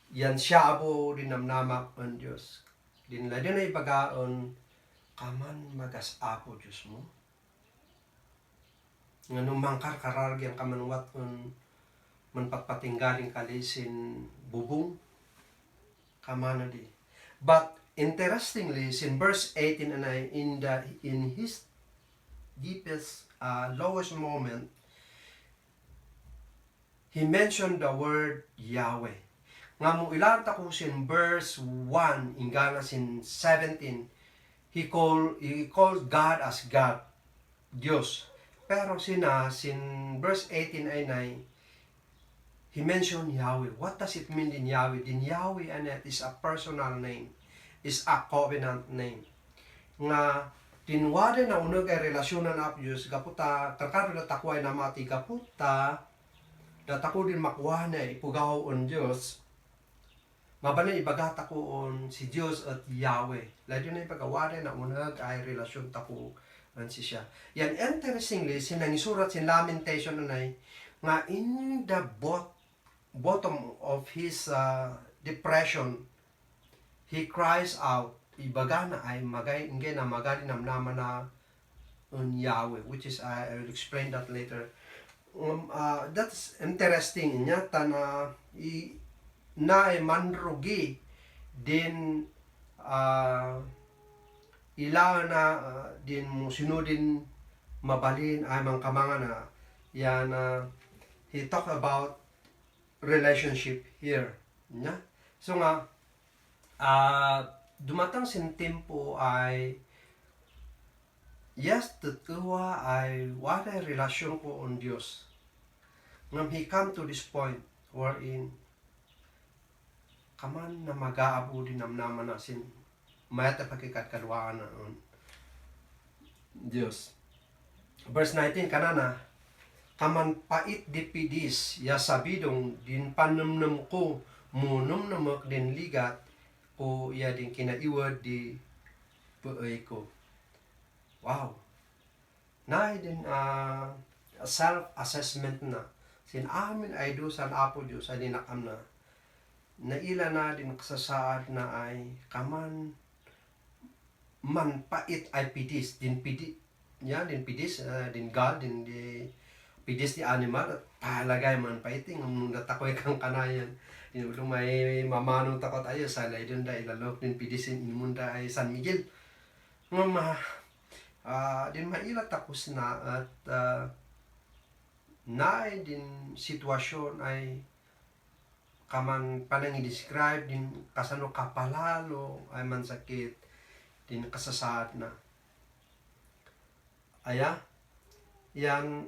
Yan siya abo din namnamak ang Diyos. Dinla din ay bagaon kaman magas-apo Diyos mo. Nga nung mangkar-kararagyan kamanwat manpatpatinggaling kalisin bubong kamana di. But interestingly, in verse 18 and in his deepest lowest moment, he mentioned the word Yahweh. Nga mo ilan ta ko sin verse 1 ingana sin 17 he called God as God, Dios. Pero sin verse 18 ay he mentioned Yahweh. What does it mean in Yahweh? Din Yahweh anet is a personal name, is a covenant name. Nga tinwade na unag ay relasyonan na Diyos gaputa karkado na takway na mati gaputa datako din makuha na ipugaw on Diyos. Mabalay ibagata ko on si Diyos at Yahweh. Lalo na ipagawari na unag ay relasyon tako an si siya. Yan interestingly, sinangisurat sin Lamentation na nga in the bottom of his depression, he cries out, ibaga na ay ingay na magali namnaman na on Yahweh, which is, I will explain that later. That's interesting niya, na manrugi din ila na din mo sinudin mabalin ay mga kamanga na yan he talk about relationship here nya. So nga dumatang sin tempo ay yes tutuwa ay wala relasyon ko on Diyos ngam he come to this point wherein kaman na mag-aabo din namnaman na sin mayat na pagkikatkalwaan na Diyos. Verse 19 kanana kaman pait dipidis ya sabidong din panumnum ko munum namak din ligat ko ya din kinaiwad di buoy ko. Wow. Na din self-assessment na Sin amin ay dusan Apo Diyos ay dinakam na. Naila na din kasasaad na ay kaman manpait ay pidis. Din pidi, yan, din pidis, din God, din di pidis di animal at palagay manpaiting. Nung natakoy kang kanayan. Din ulo may mamanong takot ayo sa laydon da ilalok din pidisin imunda ay San Miguel. Din maila tapos na at naay din sitwasyon ay kaman panang i-describe din kasano kapalalo ay mansakit din kasasaad na. Aya, yan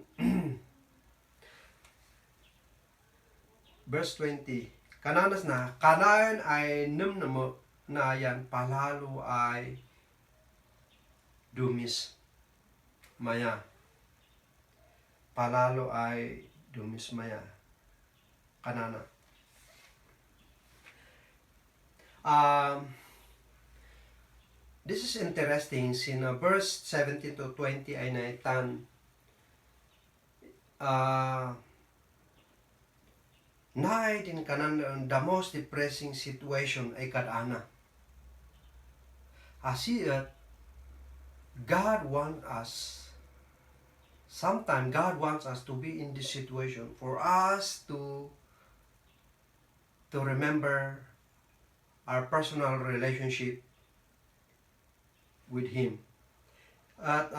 verse 20. Kananas na, kanayan ay numnamo na yan palalo ay dumis maya. Palalo ay dumis maya. Kanana. This is interesting. Sin verse 17 to 20 ay naitan naay din kanan the most depressing situation ay kadana. Asiat God wants us. Sometimes God wants us to be in this situation for us to remember our personal relationship with Him. At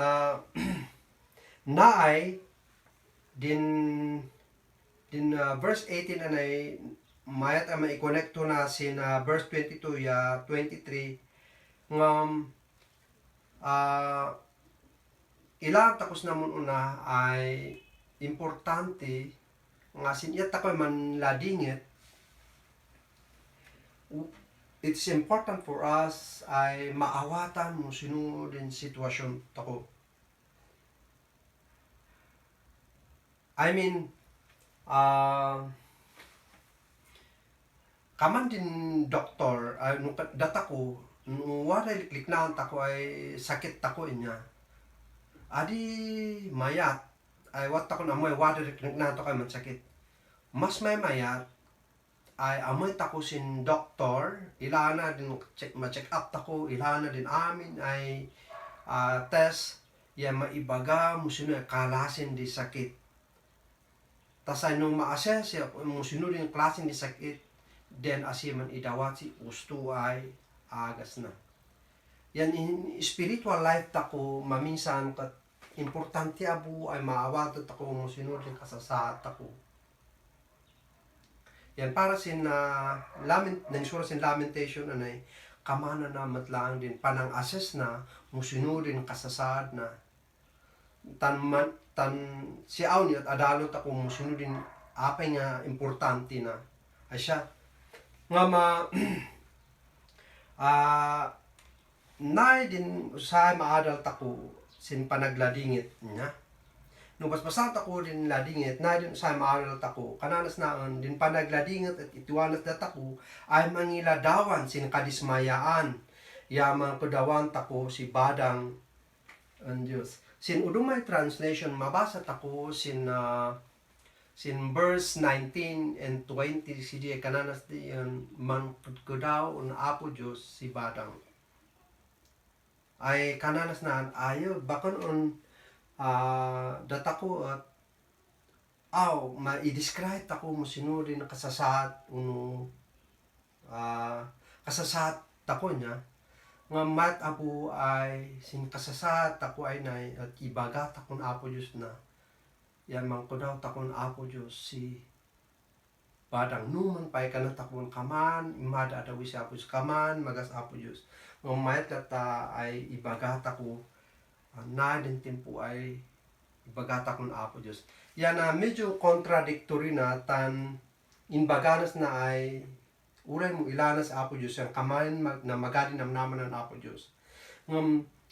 naay din verse 18 anay mayat ang maikonekto na sin verse 22 ya 23 ngam ilang takos namon una ay importante nga sinyat takoy man ladingit. It's important for us ay maawatan mo sino din sitwasyon tako. I mean, kaman din doktor, nung data ko, nung wala likliknaan tako ay sakit tako inya. Adi mayat, ay wat tako na may wala likliknaan tako ay mansakit. Mas may mayat, ay amoy tako sin doktor, ilana din ma-check up tako, ilana din amin ay test, ya maibaga mo sino kalasin di sakit. Tas ay nung ma-assess mo sino din klasin di sakit, then asiman idawat si gusto ay agas na. Yan in spiritual life tako maminsan kat importante abu ay maawat tako mo sino din kasasaad tako. Yan para sin nagsura sin lamentation anay kamana na matlaang din panang assess na musinudin kasasaad na tan siaw ni at adalot ako musinudin apay nga importante na ay siya nga nay din sa maadal tako sin panagladingit niya. Nung basbasan tako din ladingit, na din sa maaral tako, kananas naon din panagladingit at ituwanas na tako, ay mangiladawan sin kadismayaan, yaman kudawan tako si badang ang Diyos. Sin udumay translation, mabasa tako sin verse 19 and 20, si di kananas di man kudaw un Apo Diyos si badang. Ay kananas na ayo, bakon on data ko at ma-i-describe ako mo sinuri na kasasaad kasasaad tako niya nga mat apo ay sin kasasaad tako ay nay at ibaga takon Apo Diyos na yan man ko daw takon Apo Diyos si badang numan pay kana takon kaman imada daw si Apo Diyos kaman magas Apo Diyos nga mat kata ay ibaga tako na din tempo ay ibagata kung Apo Diyos. Yan medyo contradictory na tan inbaganas na ay uray mo ilanas Apo Diyos yung kamain na magadin naman ng Apo Diyos.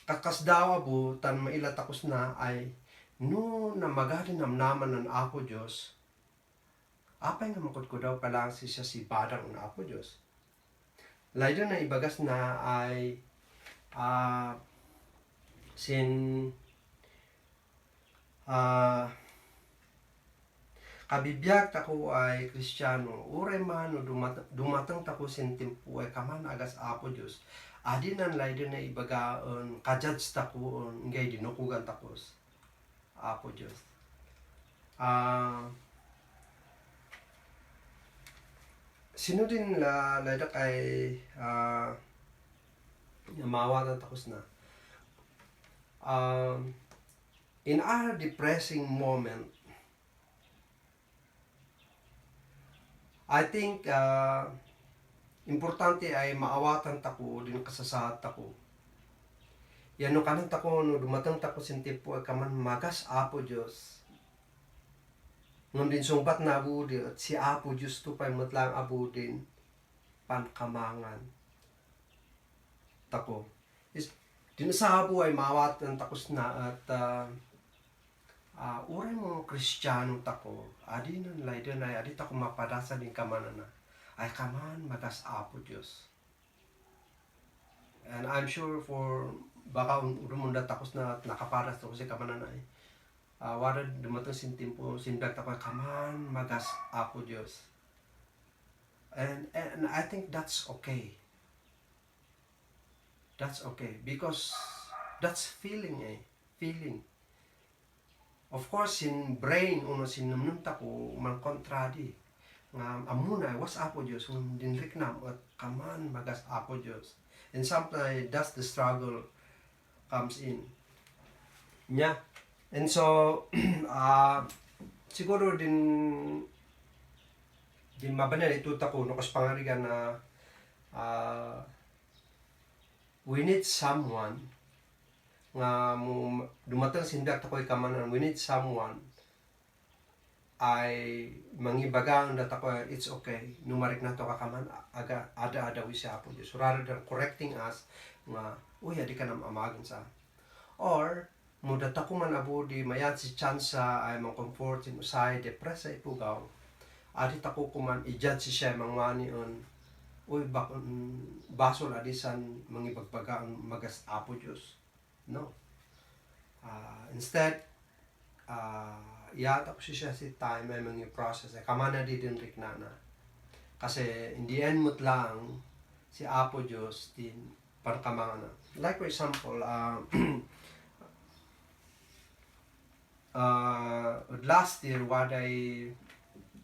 Kakas daw abo tan mailatakos na ay no na magadin naman ng Apo Diyos apay nga makot ko daw palang siya si badang ng Apo Diyos. Layo na ibagas na ay sin kabibiyag tako ay Kristiyano, uray man no dumatang tako sin tempo ay kaman agas Apo Dios. Adi nan layden na ibagaan kajudge tako ngay dinukugan takos Apo Dios. Sino din laydak ay mawatan takos na. In our depressing moment, I think importante ay maawatan tako din kasasaad tako. Yan no kanan tako no dumatang tako sin tipo ay kaman magas Apo Dios. Ngam din sungpat na abudi at si Apo Dios to pay matlang abudin pankamangan tako. Dinasabo ay maawatan takos na at uray mo Kristiyano tako, adi nan layden ay adi tako mapadasa din kamanan na ay kaman magas Apo Dios. And I'm sure for baka rumunda takos na nakaparas tako si kamanan ay wala dumatang sin tempo sinbag tako kaman magas Apo Dios. And I think that's okay. That's okay because that's feeling feeling. Of course, sin brain uno sin namnam tako man kontradi nga amuna was Apo Dios dinrik na at kaman magas Apo Dios. And sometimes that's the struggle comes in. Yeah. And so siguro din mabanan ito tako no kas pangarigan na we need someone nga dumatang sindak takoy kamanan, we need someone ay mangibagang dat ako it's okay numarik na to kakaman ada wi si Apo Dios rather than correcting us nga uy adi ka na amagin sa or muda ta ko man abudi mayan si chance ay mang comfort in usay depress ay pugaw adi ta ko kuman i-judge siya mangwani on uy basol adisan mangibagbagaan magas Apo Dios no. Instead yata ko siya si time ay mga process ay kamana di din rik na kasi in the end mo't lang si Apo Dios din pagkamanga na like for example last year waday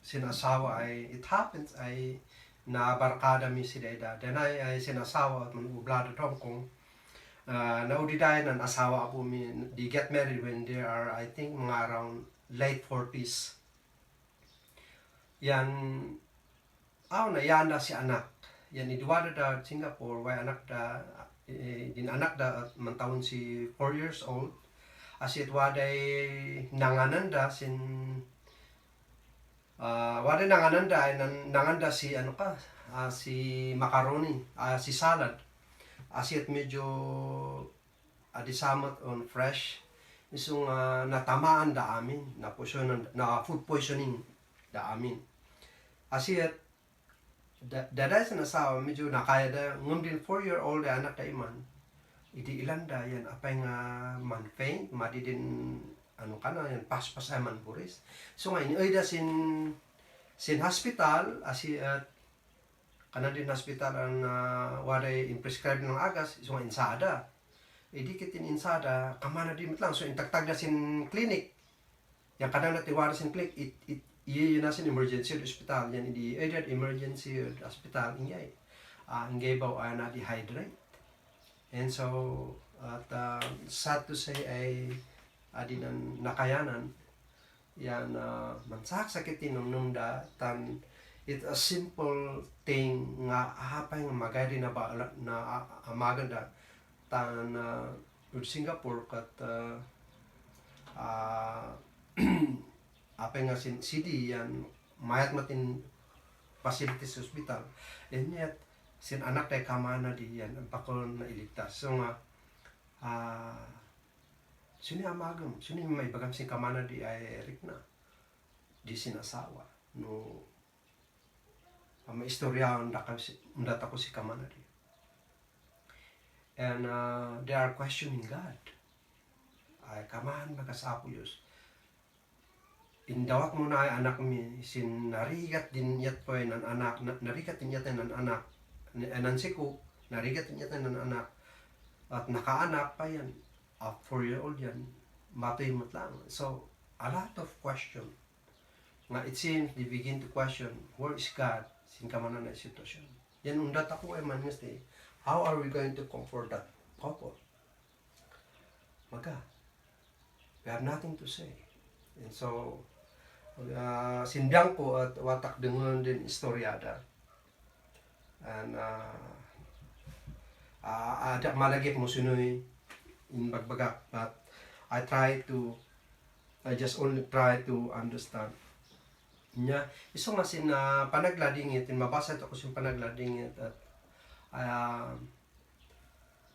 sinasawa ay it happens ay nabarkada mi si Deda then ay sinasawa at manublado to kung naudidayan ang asawa ako mi they get married when they are I think mga around late 40s. Yan yan na si anak. Yan iduwada da Singapore way anak da din anak da mantawon si 4 years old. As it waday nanganan da sin waday nanganan da nanganda si si macaroni, si salad. As it medyo adisamot on fresh. Isong natamaan da amin, na food poisoning da amin. As it daday sa nasawa, medyo nakaya da, ngun din 4-year-old da anak da iman, idi ilan da yan, apay nga man faint, madi din, yan, paspas ay man buris. So nga, inoy da sin hospital, as it, kanan din hospital ang waday in-prescribe ng agas, so nga insada. Idikit in insada, kamana din lang. So, intagtag na sin clinic. Yang kadang natiwara sin clinic, yun na sin emergency hospital. Yan, hindi emergency hospital, ingay. Ingay ba na dehydrate. And so, at sad to say ay adi ng nakayanan. Yan, mansaksakitin nung da, it's a simple thing nga hapay nga magay na ba na maganda tan Singapore kat apay nga city yan mayat matin facilities hospital and yet sin anak tay kamana di yan ang pakol na iligtas so nga suni amagam suni may bagam sin kamana di ay Eric na di sinasawa no may istorya undat ako si kamana di. And they are questioning God. Ay, kaman, magas Apo Diyos. indawat mo na ay anak mi, sin narigat din yat po nan anak, narigat din yat nan anak, nan siku, narigat din yat nan anak, at nakaanak pa yan, 4-year-old yan, matay mo lang. So, a lot of question. Nga it seems, they begin to question, where is God? Sin kamanan na sitwasyon. Yan undat ako ay manis how are we going to comfort that couple? Maga, we have nothing to say. And so, sindang ko at watak dengan din istoryada. And ada malagip mo sunoy in bagbagak, but I just only try to understand. Nya, iso nga sin panagladingit, mabasa ito ko sin panagladingit at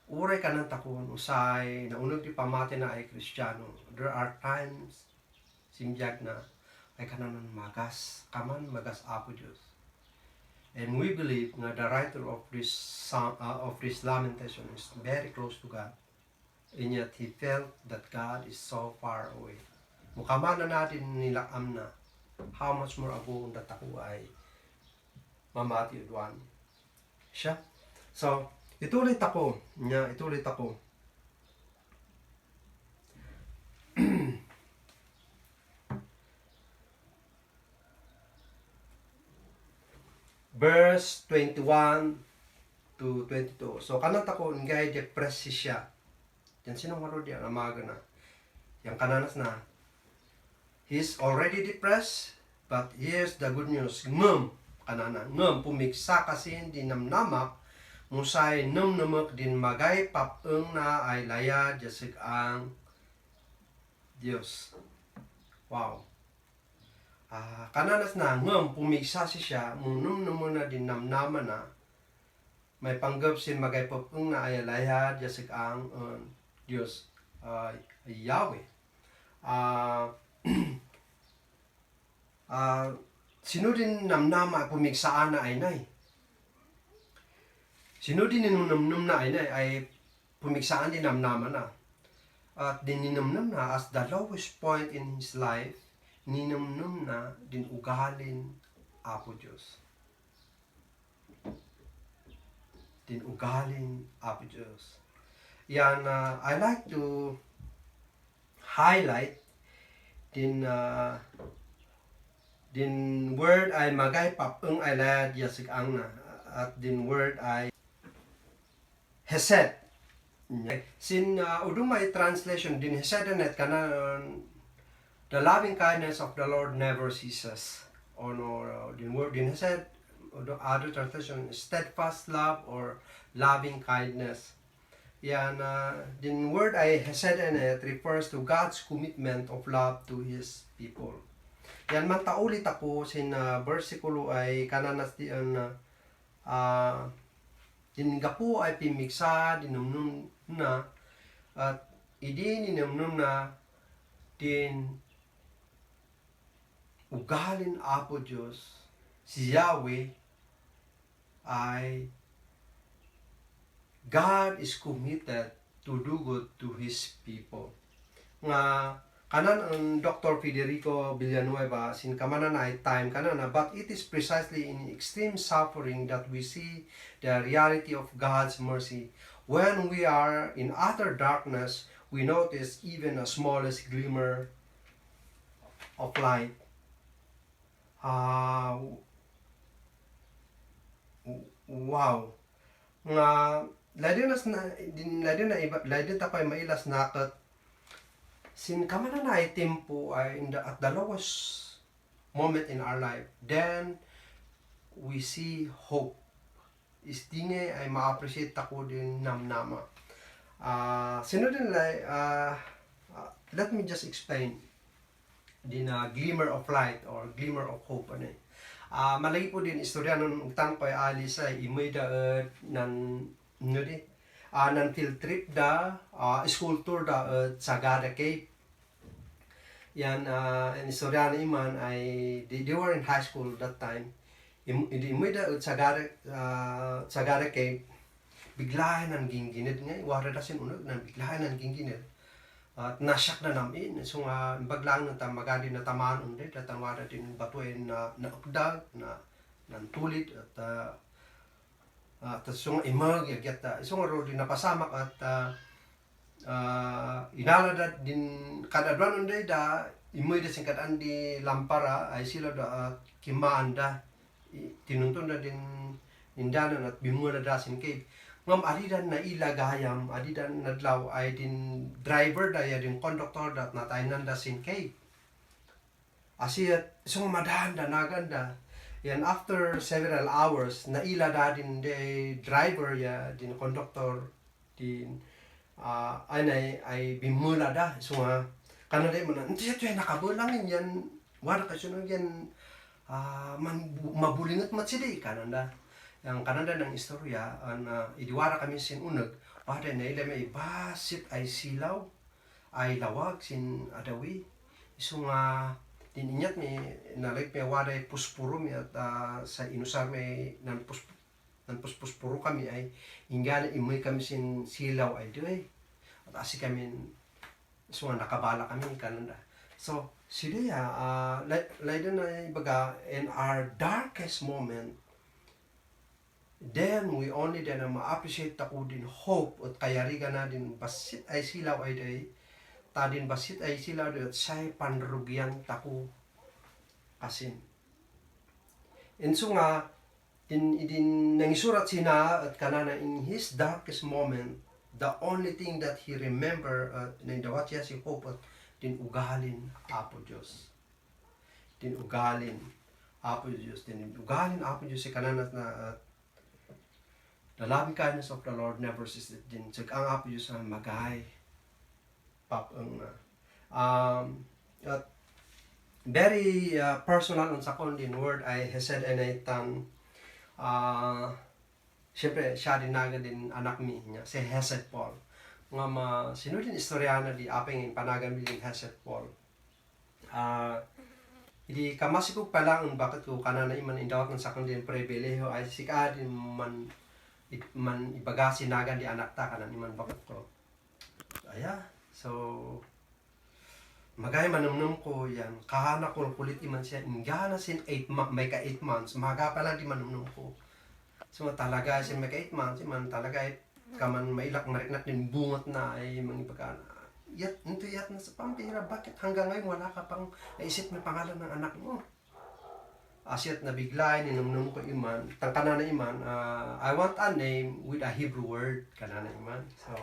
uray ka ng takon, usay, naunag di pamati na ay Kristiyano. There are times, simjag na, ay kananan magas, kaman magas Apo Diyos. And we believe na the writer of this song, of this lamentation is very close to God. And yet he felt that God is so far away. Mukaman na natin nilakam na, how much more ako that ako ay mamati udwan. Siya. So, itulit ako. Verse 21 to 22. So, kanat ako, ngay depressed siya. Yan sinong marod yan, amaga na. Yang kananas na, he's already depressed, but here's the good news. Kanana, pumiksa kasi hindi namnamak, musay namnamak din magay papeng na ay laya jasig ang Diyos. Wow. Kananas na, pumiksa siya, namnaman na din namnaman na, may panggap sin magay papeng na ay laya jasig ang Diyos, Yahweh. Sino din namnama pumigsaan na ay nay? Sino din ninamnam na ay pumigsaan din namnama na? At din ninamnam na as the lowest point in his life, ninamnam na din ugalin Apo Diyos. Din ugalin Apo Diyos. Yan, I like to highlight din word ay magay papeng ay laya yasig ang na at din word ay hesed. Sin udumay translation din hesed net kana the loving kindness of the Lord never ceases. Or no, din word din hesed, other translation steadfast love or loving kindness. Yan, din word ay hesed net refers to God's commitment of love to His people. Yan man taulit ako sin versikulo ay kananas di din gapo ay pimiksa dinumnum na at idi ninumnum na din ugalin Apo Diyos si Yahweh ay God is committed to do good to His people. Nga kanan ang Dr. Federico Villanueva sin kamanan ay time kanana, but it is precisely in extreme suffering that we see the reality of God's mercy. When we are in utter darkness, we notice even a smallest glimmer of light. Wow. Nga ladin takoy mailas nakat sin kamana na ay tempo ay at the lowest moment in our life, then we see hope. Istinge ay ma-appreciate ako din namnama. Sino din let me just explain din glimmer of light or glimmer of hope malagi po din istorya nun utang ko ay alis ay imoy da nan field trip da school tour da Sagada Cave. Yan in istorya na iman ay they were in high school that time. Imoy da Sagada Cave biglahan ng gingginid nga wara da sin unag nan biglahan ng gingginid at nasyak na namin. So nga, baglang na magadi na tamaan undi, tatanwara din batuin na naukdag, na nantulit, at so nga imag, yagyat, so nga ro din napasamak at inalada din kadadwan undi da, imoy da sing kadaan di lampara, ay sila da kimaan da, tinuntun da din indanan at bimuna da sin cave. Ngam adidan na ilagayam, adidan nadlaw ay din driver da ya din conductor dat nataynan da sin cave. Asiyat isang madahan da naganda. Yan after several hours na ila da din de driver ya din conductor din ay bimula da. So nga kanada mo na hindi ito ay nakabulangin yan. Wala kasi nung yan mabulingat matsidi kananda. Ang kananda ng istorya, idiwara kami sin unag, pada na ila may basit ay silaw, ay lawag sin adawi. Iso nga, dininyat may nalip may waday puspuro mi at sa inusar may nan puspuro kami ay ingana imoy kami sin silaw ay doy. At asi kami, iso nga nakabala kami kananda. So, sila laydan na baga, in our darkest moment, then we only then ma-appreciate tako din hope at kayariga na din basit ay silaw ay day ta din basit ay silaw day at siya'y panrugyan tako kasin. And so nga din nangisurat sina at kanana in his darkest moment, the only thing that he remember nindawat siya si hope at din ugalin Apo Diyos. Din ugalin Apo Diyos. Din ugalin Apo Diyos si kanana na the loving kindness of the Lord never ceases din. So, ang Apo Diyos na magay. Very personal on sa din word I said and I tan siyempre siya din naga din anak mi niya si Hesed Paul. Nga sino din istoryana di apeng panagan biling Hesed Paul. Hindi kamasiko pa lang bakit ko kanana iman indawat ng sakon din prebeleho ay sika din man ibaga sinagan di anak ta kanan iman bakit ko. So magay manumnum ko yan kahana ko kulit iman siya ingana sin 8 months may ka 8 months maga pa lang di manumnum ko. So talaga sin may ka 8 months iman talaga kaman mailak mariknat din bungot na ay mangibaga yat na sa pampira bakit hanggang ngayon wala ka pang naisip na pangalan ng anak mo. Asyat na bigla ninumnum ko iman tangkana na iman I want a name with a Hebrew word kanana iman. So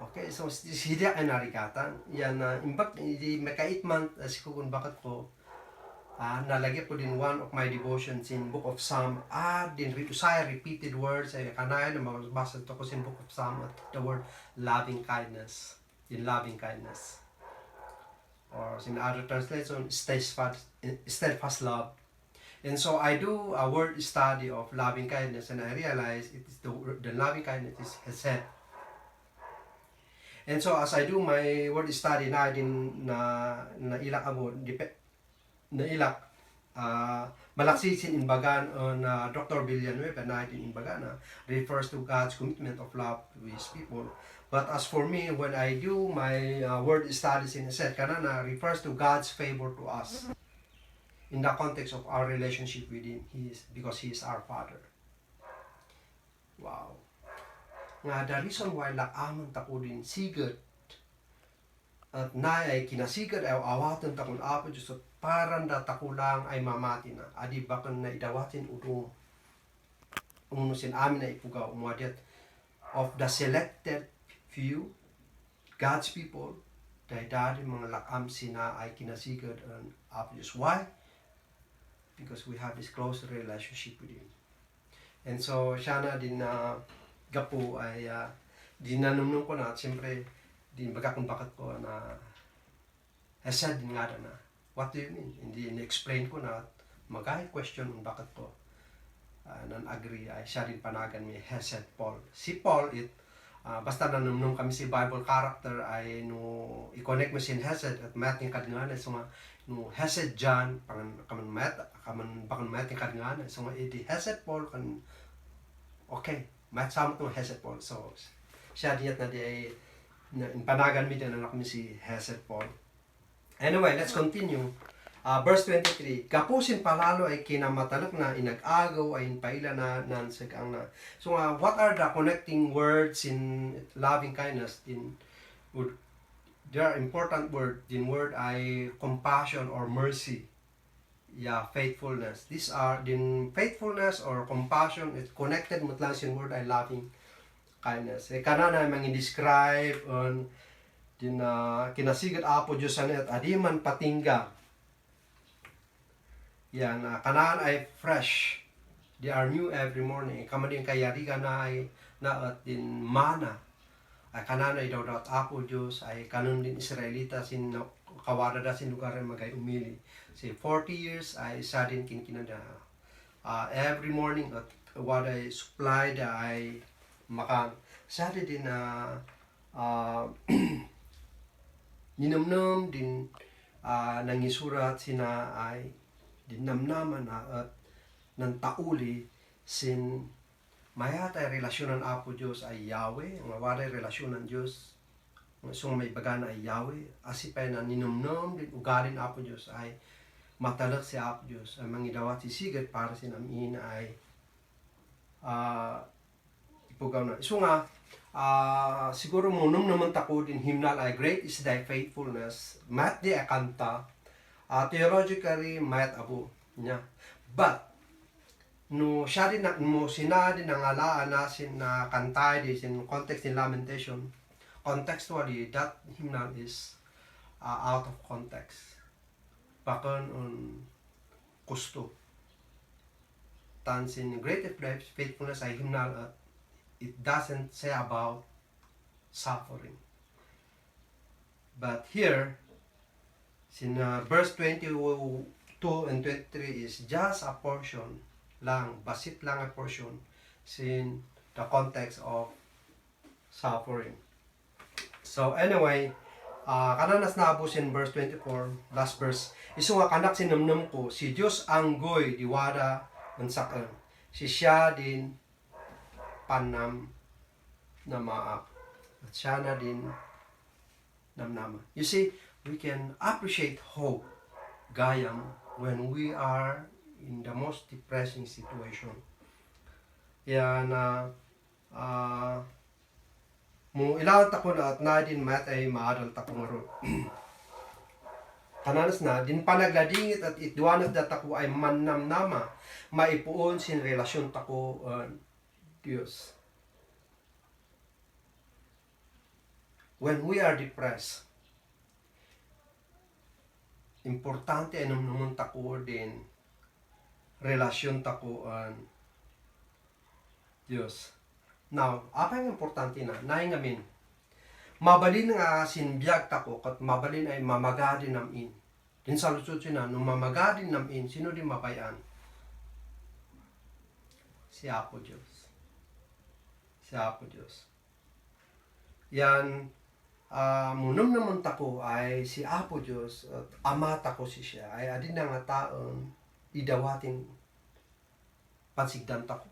okay, so siya ay narikatan yan imbak di may ka 8 months sikukun bakit ko nalagyan ko din one of my devotions in Book of Psalm din rito saya repeated words ay kanaya na mabasa ito ko sin Book of Psalm at the word loving kindness in loving kindness or in other translation steadfast love. And so I do a word study of loving kindness and I realize it is the loving kindness is Hesed. And so as I do my word study na din na ilak amo na ilak malaksisin imbagan on Dr. Villanueva na din imbagan refers to God's commitment of love to His people. But as for me, when I do my word studies in Hesed, kanana refers to God's favor to us. In the context of our relationship with Him, because He is our Father. Wow. Nga the reason why lakamon tako din sigad at na ay kinasigad ay awatan takon Apo Diyos at parang datako lang ay mamati na. Adi bakan na idawatin udong umunusin amin na ipugaw umuadyat of the selected few God's people dahil dahil mga lakam sina ay kinasigad ang Apo Diyos. Why? Because we have this close relationship with Him. And so, siya na din na gapo ay dinanumnum ko na at siyempre din baga kung bakit ko na Hesed din nga na what do you mean? Hindi na-explain ko na magay question kung bakit ko non-agree ay siya din panagan may Hesed Paul. Si Paul basta nanumnum kami si Bible character ay no i-connect mo si Hesed at mating kadinganan so no Hesed John kaman bakon mating kadinganan so iti Hesed Paul kan okay mat samot no Hesed Paul so siya diyat na di ay na panagan mi din anak mi si Hesed Paul. Anyway, let's continue. Verse 23, kapusin palalo ay kinamatalak na inag-agaw ay paila na nansag ang na. So, what are the connecting words in loving kindness? There are important words. In word ay compassion or mercy. Yeah, faithfulness. These are, din faithfulness or compassion, it's connected mo lang sin word ay loving kindness. Kana na mang describe on din kinasigat apo Diyos at adiman patingga. Yan, kanan ay fresh. They are new every morning. Kama din kayari ka na ay na at din mana. Ay kanan ay daw apo Diyos ay kanon din Israelita sin kawara da sin lugar ay magay umili. Say 40 years ay sa din kinkinanda. Every morning at what I supply da ay makan. Sa din na ninamnam din nangisurat sina ay dinamnaman at ng tauli sin mayatay relasyonan apo Diyos ay Yahweh, ang waday relasyonan Diyos so may bagana ay Yahweh, asipay na ninumnom din ugalin apo Diyos ay matalak si apo Diyos ay mangidawat sisigat para sinamin ay ipugaw na. So nga, siguro munum naman tako din himnal ay great is thy faithfulness, mat di akanta, theologically mayat abo niya. But no siya din na mo sinadi na ngalaan nasin na kantay di sin context in lamentation. Contextually that hymnal is out of context. Bakon on gusto. Tansin great if thy faithfulness ay hymnal it doesn't say about suffering. But here in verse 22 and 23 is just a portion lang, basit lang a portion in the context of suffering. So anyway, kananas na abos in verse 24, last verse, iso nga kanak sinamnam ko, si Diyos anggoy diwada mansakan, si siya din panam na maap, at siya na din namnama. You see, we can appreciate hope, gayam, when we are in the most depressing situation. Yan mo ilawat ako na at na din mat ay maadal tako nga ron. Kananas na, din panagladingit at itduanas dat ako ay mannamnama, maipuon sin relasyon tako Diyos. When we are depressed, importante ay naman tako din relasyon tako Diyos. Now, apa yung importante na? Naing amin. Mabalin nga sinbiyag tako kat mabalin ay mamagadin namin. Din sa lusod sina, nung mamagadin namin, sino din mabayan? Si Apo Diyos. Si Apo Diyos. Yan, munam naman tako ay si Apo Diyos at ama tako si siya ay adin na nga taon idawatin pansigdan tako.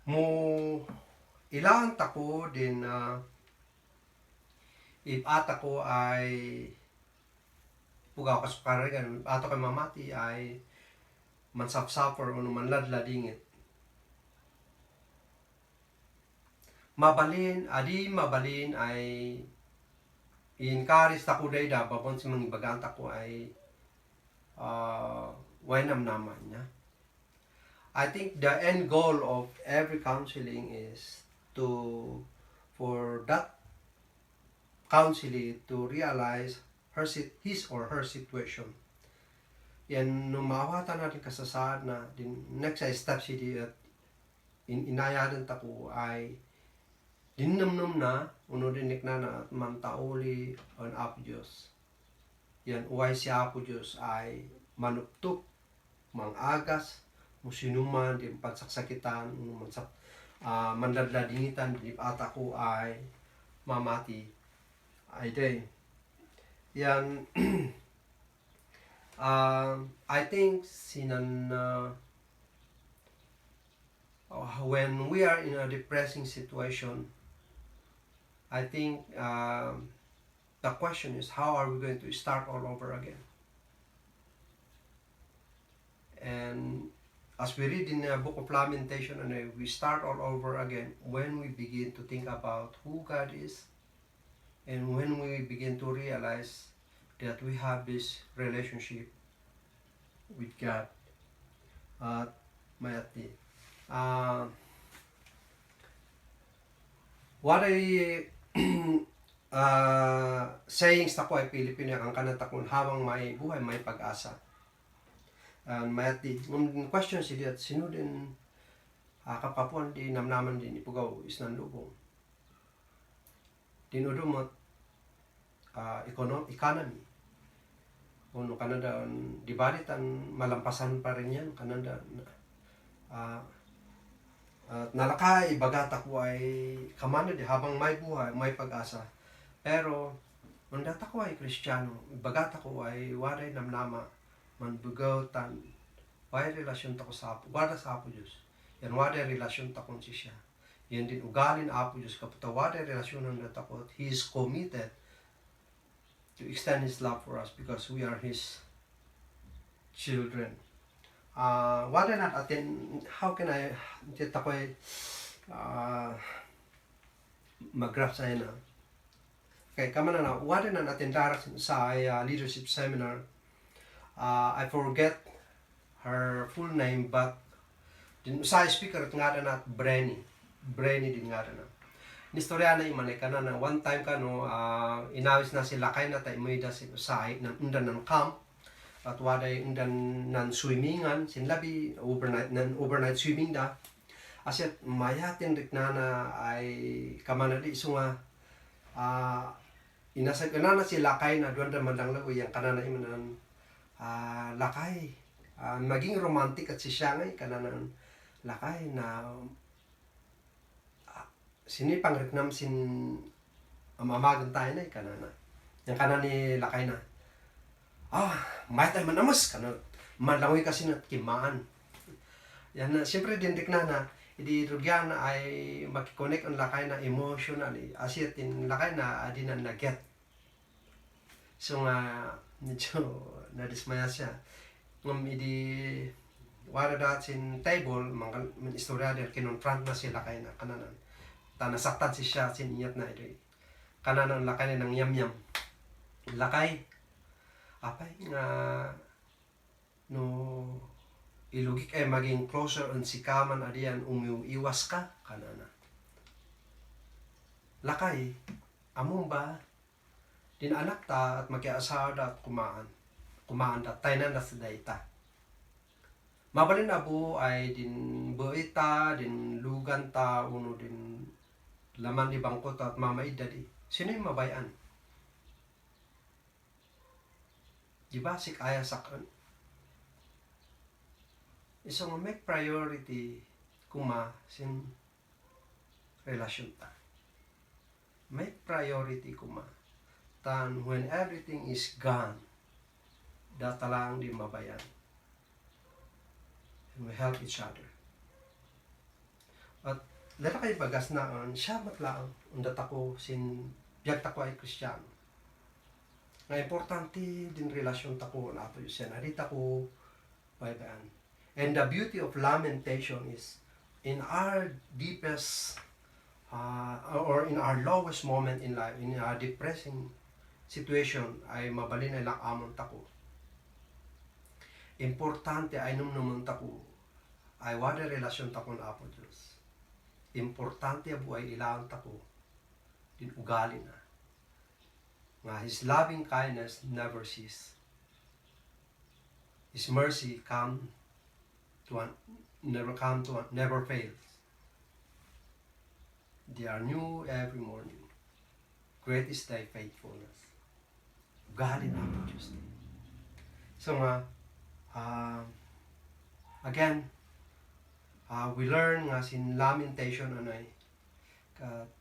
Mo ilang tako din if ata ko ay pugaw kasukaragan, ato kay mamati ay mansap-sapor o manladladingit. Mabalin, adi mabalin ay encourage tako dayda babon si mga ibagaan tako ay wainam naman niya. I think the end goal of every counseling is for that counseling to realize his or her situation. Yan, nung maawatan natin kasasad na din next step si at inayadan tako ay dinamnam na uno dinik na at mantauli on Apo Diyos. Yan, uway si Apo Diyos ay manuptok, mangagas, musinuman, din pansaksakitan, manladladingitan, din ata ko ay mamati ay day. Yan, I think when we are in a depressing situation, I think the question is how are we going to start all over again? And as we read in the book of Lamentation, and we start all over again when we begin to think about who God is, and when we begin to realize that we have this relationship with God. At mayati. What I sayings tako ay Pilipino ang kanata kung habang may buhay may pag-asa. Mayati. Ng question si Diat, sino din kapapuan di namnaman din ipugaw isnan lubong. Dinudumot economy. Kung Canada, di balitan malampasan pa rin yan, Canada. Nalakay, bagata ko ay kamana di habang may buhay, may pag-asa. Pero, mandata ko ay Kristiyano, bagata ko ay waray namnama, manbugaw tan, waray relasyon tako sa Apo, wala sa Apo Diyos. Yan waray relasyon takon si siya. Yan din ugalin Apo Diyos, kaputa waray relasyon ng natakot. He is committed to extend His love for us because we are His children. Wala na atin, how can I, dito ko ay mag-graph sa na. Okay, kama na wala na natin daras sa leadership seminar. I forget her full name, but din sa speaker nga na Brenny din nga na. Nistorya na imanay ka na one time ka inawis na sila kay na tayo may da sa ng undan ng camp at waday undan ng swimmingan sinlabi overnight swimming da asyat mayatin rik na ay kamanali so nga inasag na sila kay na duwan da mandang lagoy yang kanana imanan lakay maging romantic at si siya ngay kananan lakay na sinipang reknam sin mamagan tayo na kanana. Yung kanan ni lakay na. May tayo manamas kanan. Malangoy kasi na kimaan. Yan na, siyempre dindik na hindi rugyan ay makikonek ang lakay na emotionally. Asyat in lakay na adi na na-get. So nga, medyo nadismaya siya. Ngam idi wala dahil sin table, mga istorya din kinonfront na sila kay na kananan. Nasaktan si siya siniyat na ito kanan ang lakay ng yam lakay apay nga no ilugik ay maging closer ang sikaman adiyan umiiwas ka kanana lakay among ba din anak ta at magkiasawa da at kumaan da tayo na sa dayta mabalin abo ay din buita din lugan ta uno din laman di bangkot at mamaid dadi. Sino yung mabayan? Di ba si kaya sakon? Isang make priority kuma sin relasyon ta. Make priority kuma. Tan when everything is gone, data lang di mabayan. And we help each other. At dala kay bagas na siya matlaang undat ako sin biyag tako ay Kristiyano. Nga importante din relasyon tako na ato siya narita ko baybayan. And the beauty of lamentation is in our deepest or in our lowest moment in life, in our depressing situation ay mabalin ay lakamon tako. Importante ay naman tako ay wala relasyon tako na apo Diyos. Importante buhay ilang tako din ugali na nga His loving kindness never cease. His mercy never fails. They are new every morning. Great is thy faithfulness. Ugali na po Diyos. So nga again we learn nga sin lamentation anay kat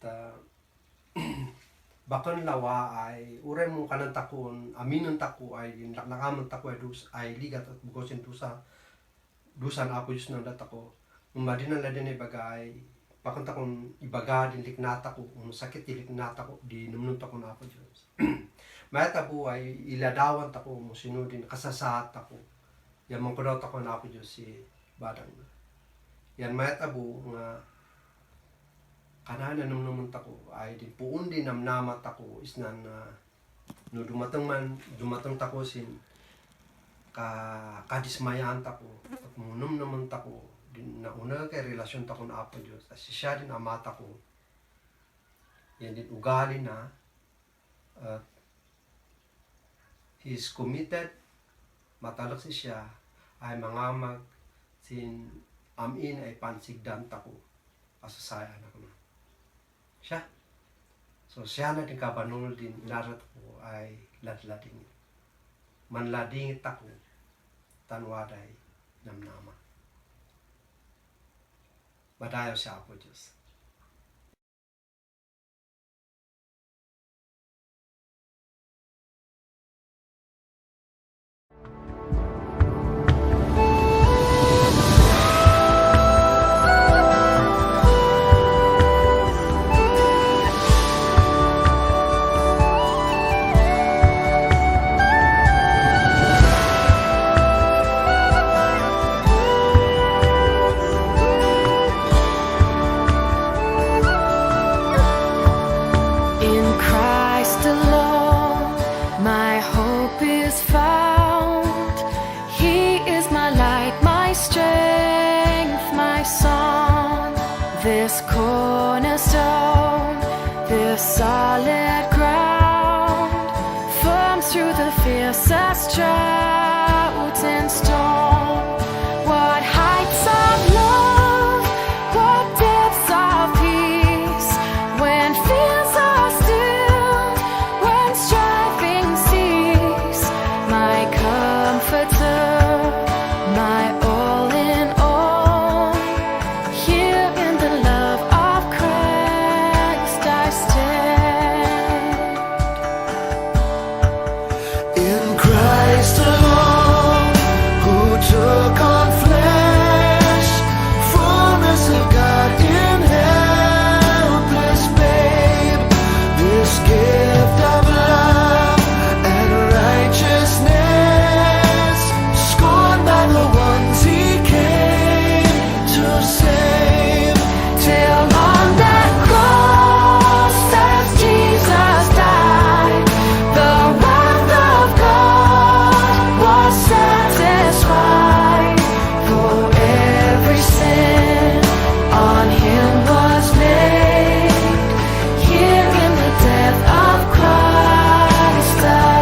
bakon lawa ay uray mo kanan takon aminon tako ay nakaman tako ay ligat at bugosin dusan apo Diyos ng datako umadinan la din ay bagay bakon takon ibaga din liknata ko sakit di liknata ko di namunod tako na apo Diyos mayata po ay iladawan tako mo sinudin kasasaat ako yan mong kudaw tako na apo Diyos si badang yan mayata po nga kanana nung namunta ko ay di puun din namnamat ako isnan na no dumatang tako sin kadismayaan tako at munum naman tako din nauna kay relasyon tako na apo Diyos at siya din amata ko yan din ugali na at he is committed matalak siya ay mangamag sin amin ay pansigdan tako asasayaan ako na siya. So siya na din kabanul din narat ko ay ladlading. Manladingit ako tanwaday namnama. Madayo siya ako Diyos. In Christ alone, my hope is found. He is my light, my strength, my song. This cornerstone, this solid ground, firm through the fiercest drought and storm. What heights of love, what depths of peace, when fears are stilled, when striving cease. My comforter, my all in all, here in the love of Christ I stand. In Christ alone, who took on flesh, fullness of God in helpless babe, this gift of love and righteousness, scorned by the ones he came to save. Till on that cross as Jesus died, the wrath of God was satisfied. For every sin on him was laid. Here in the death of Christ I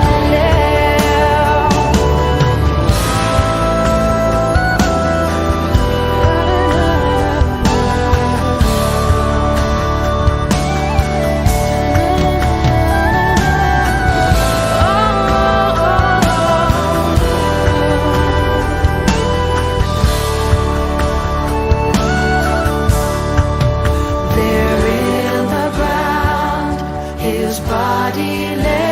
there in the ground, his body lay.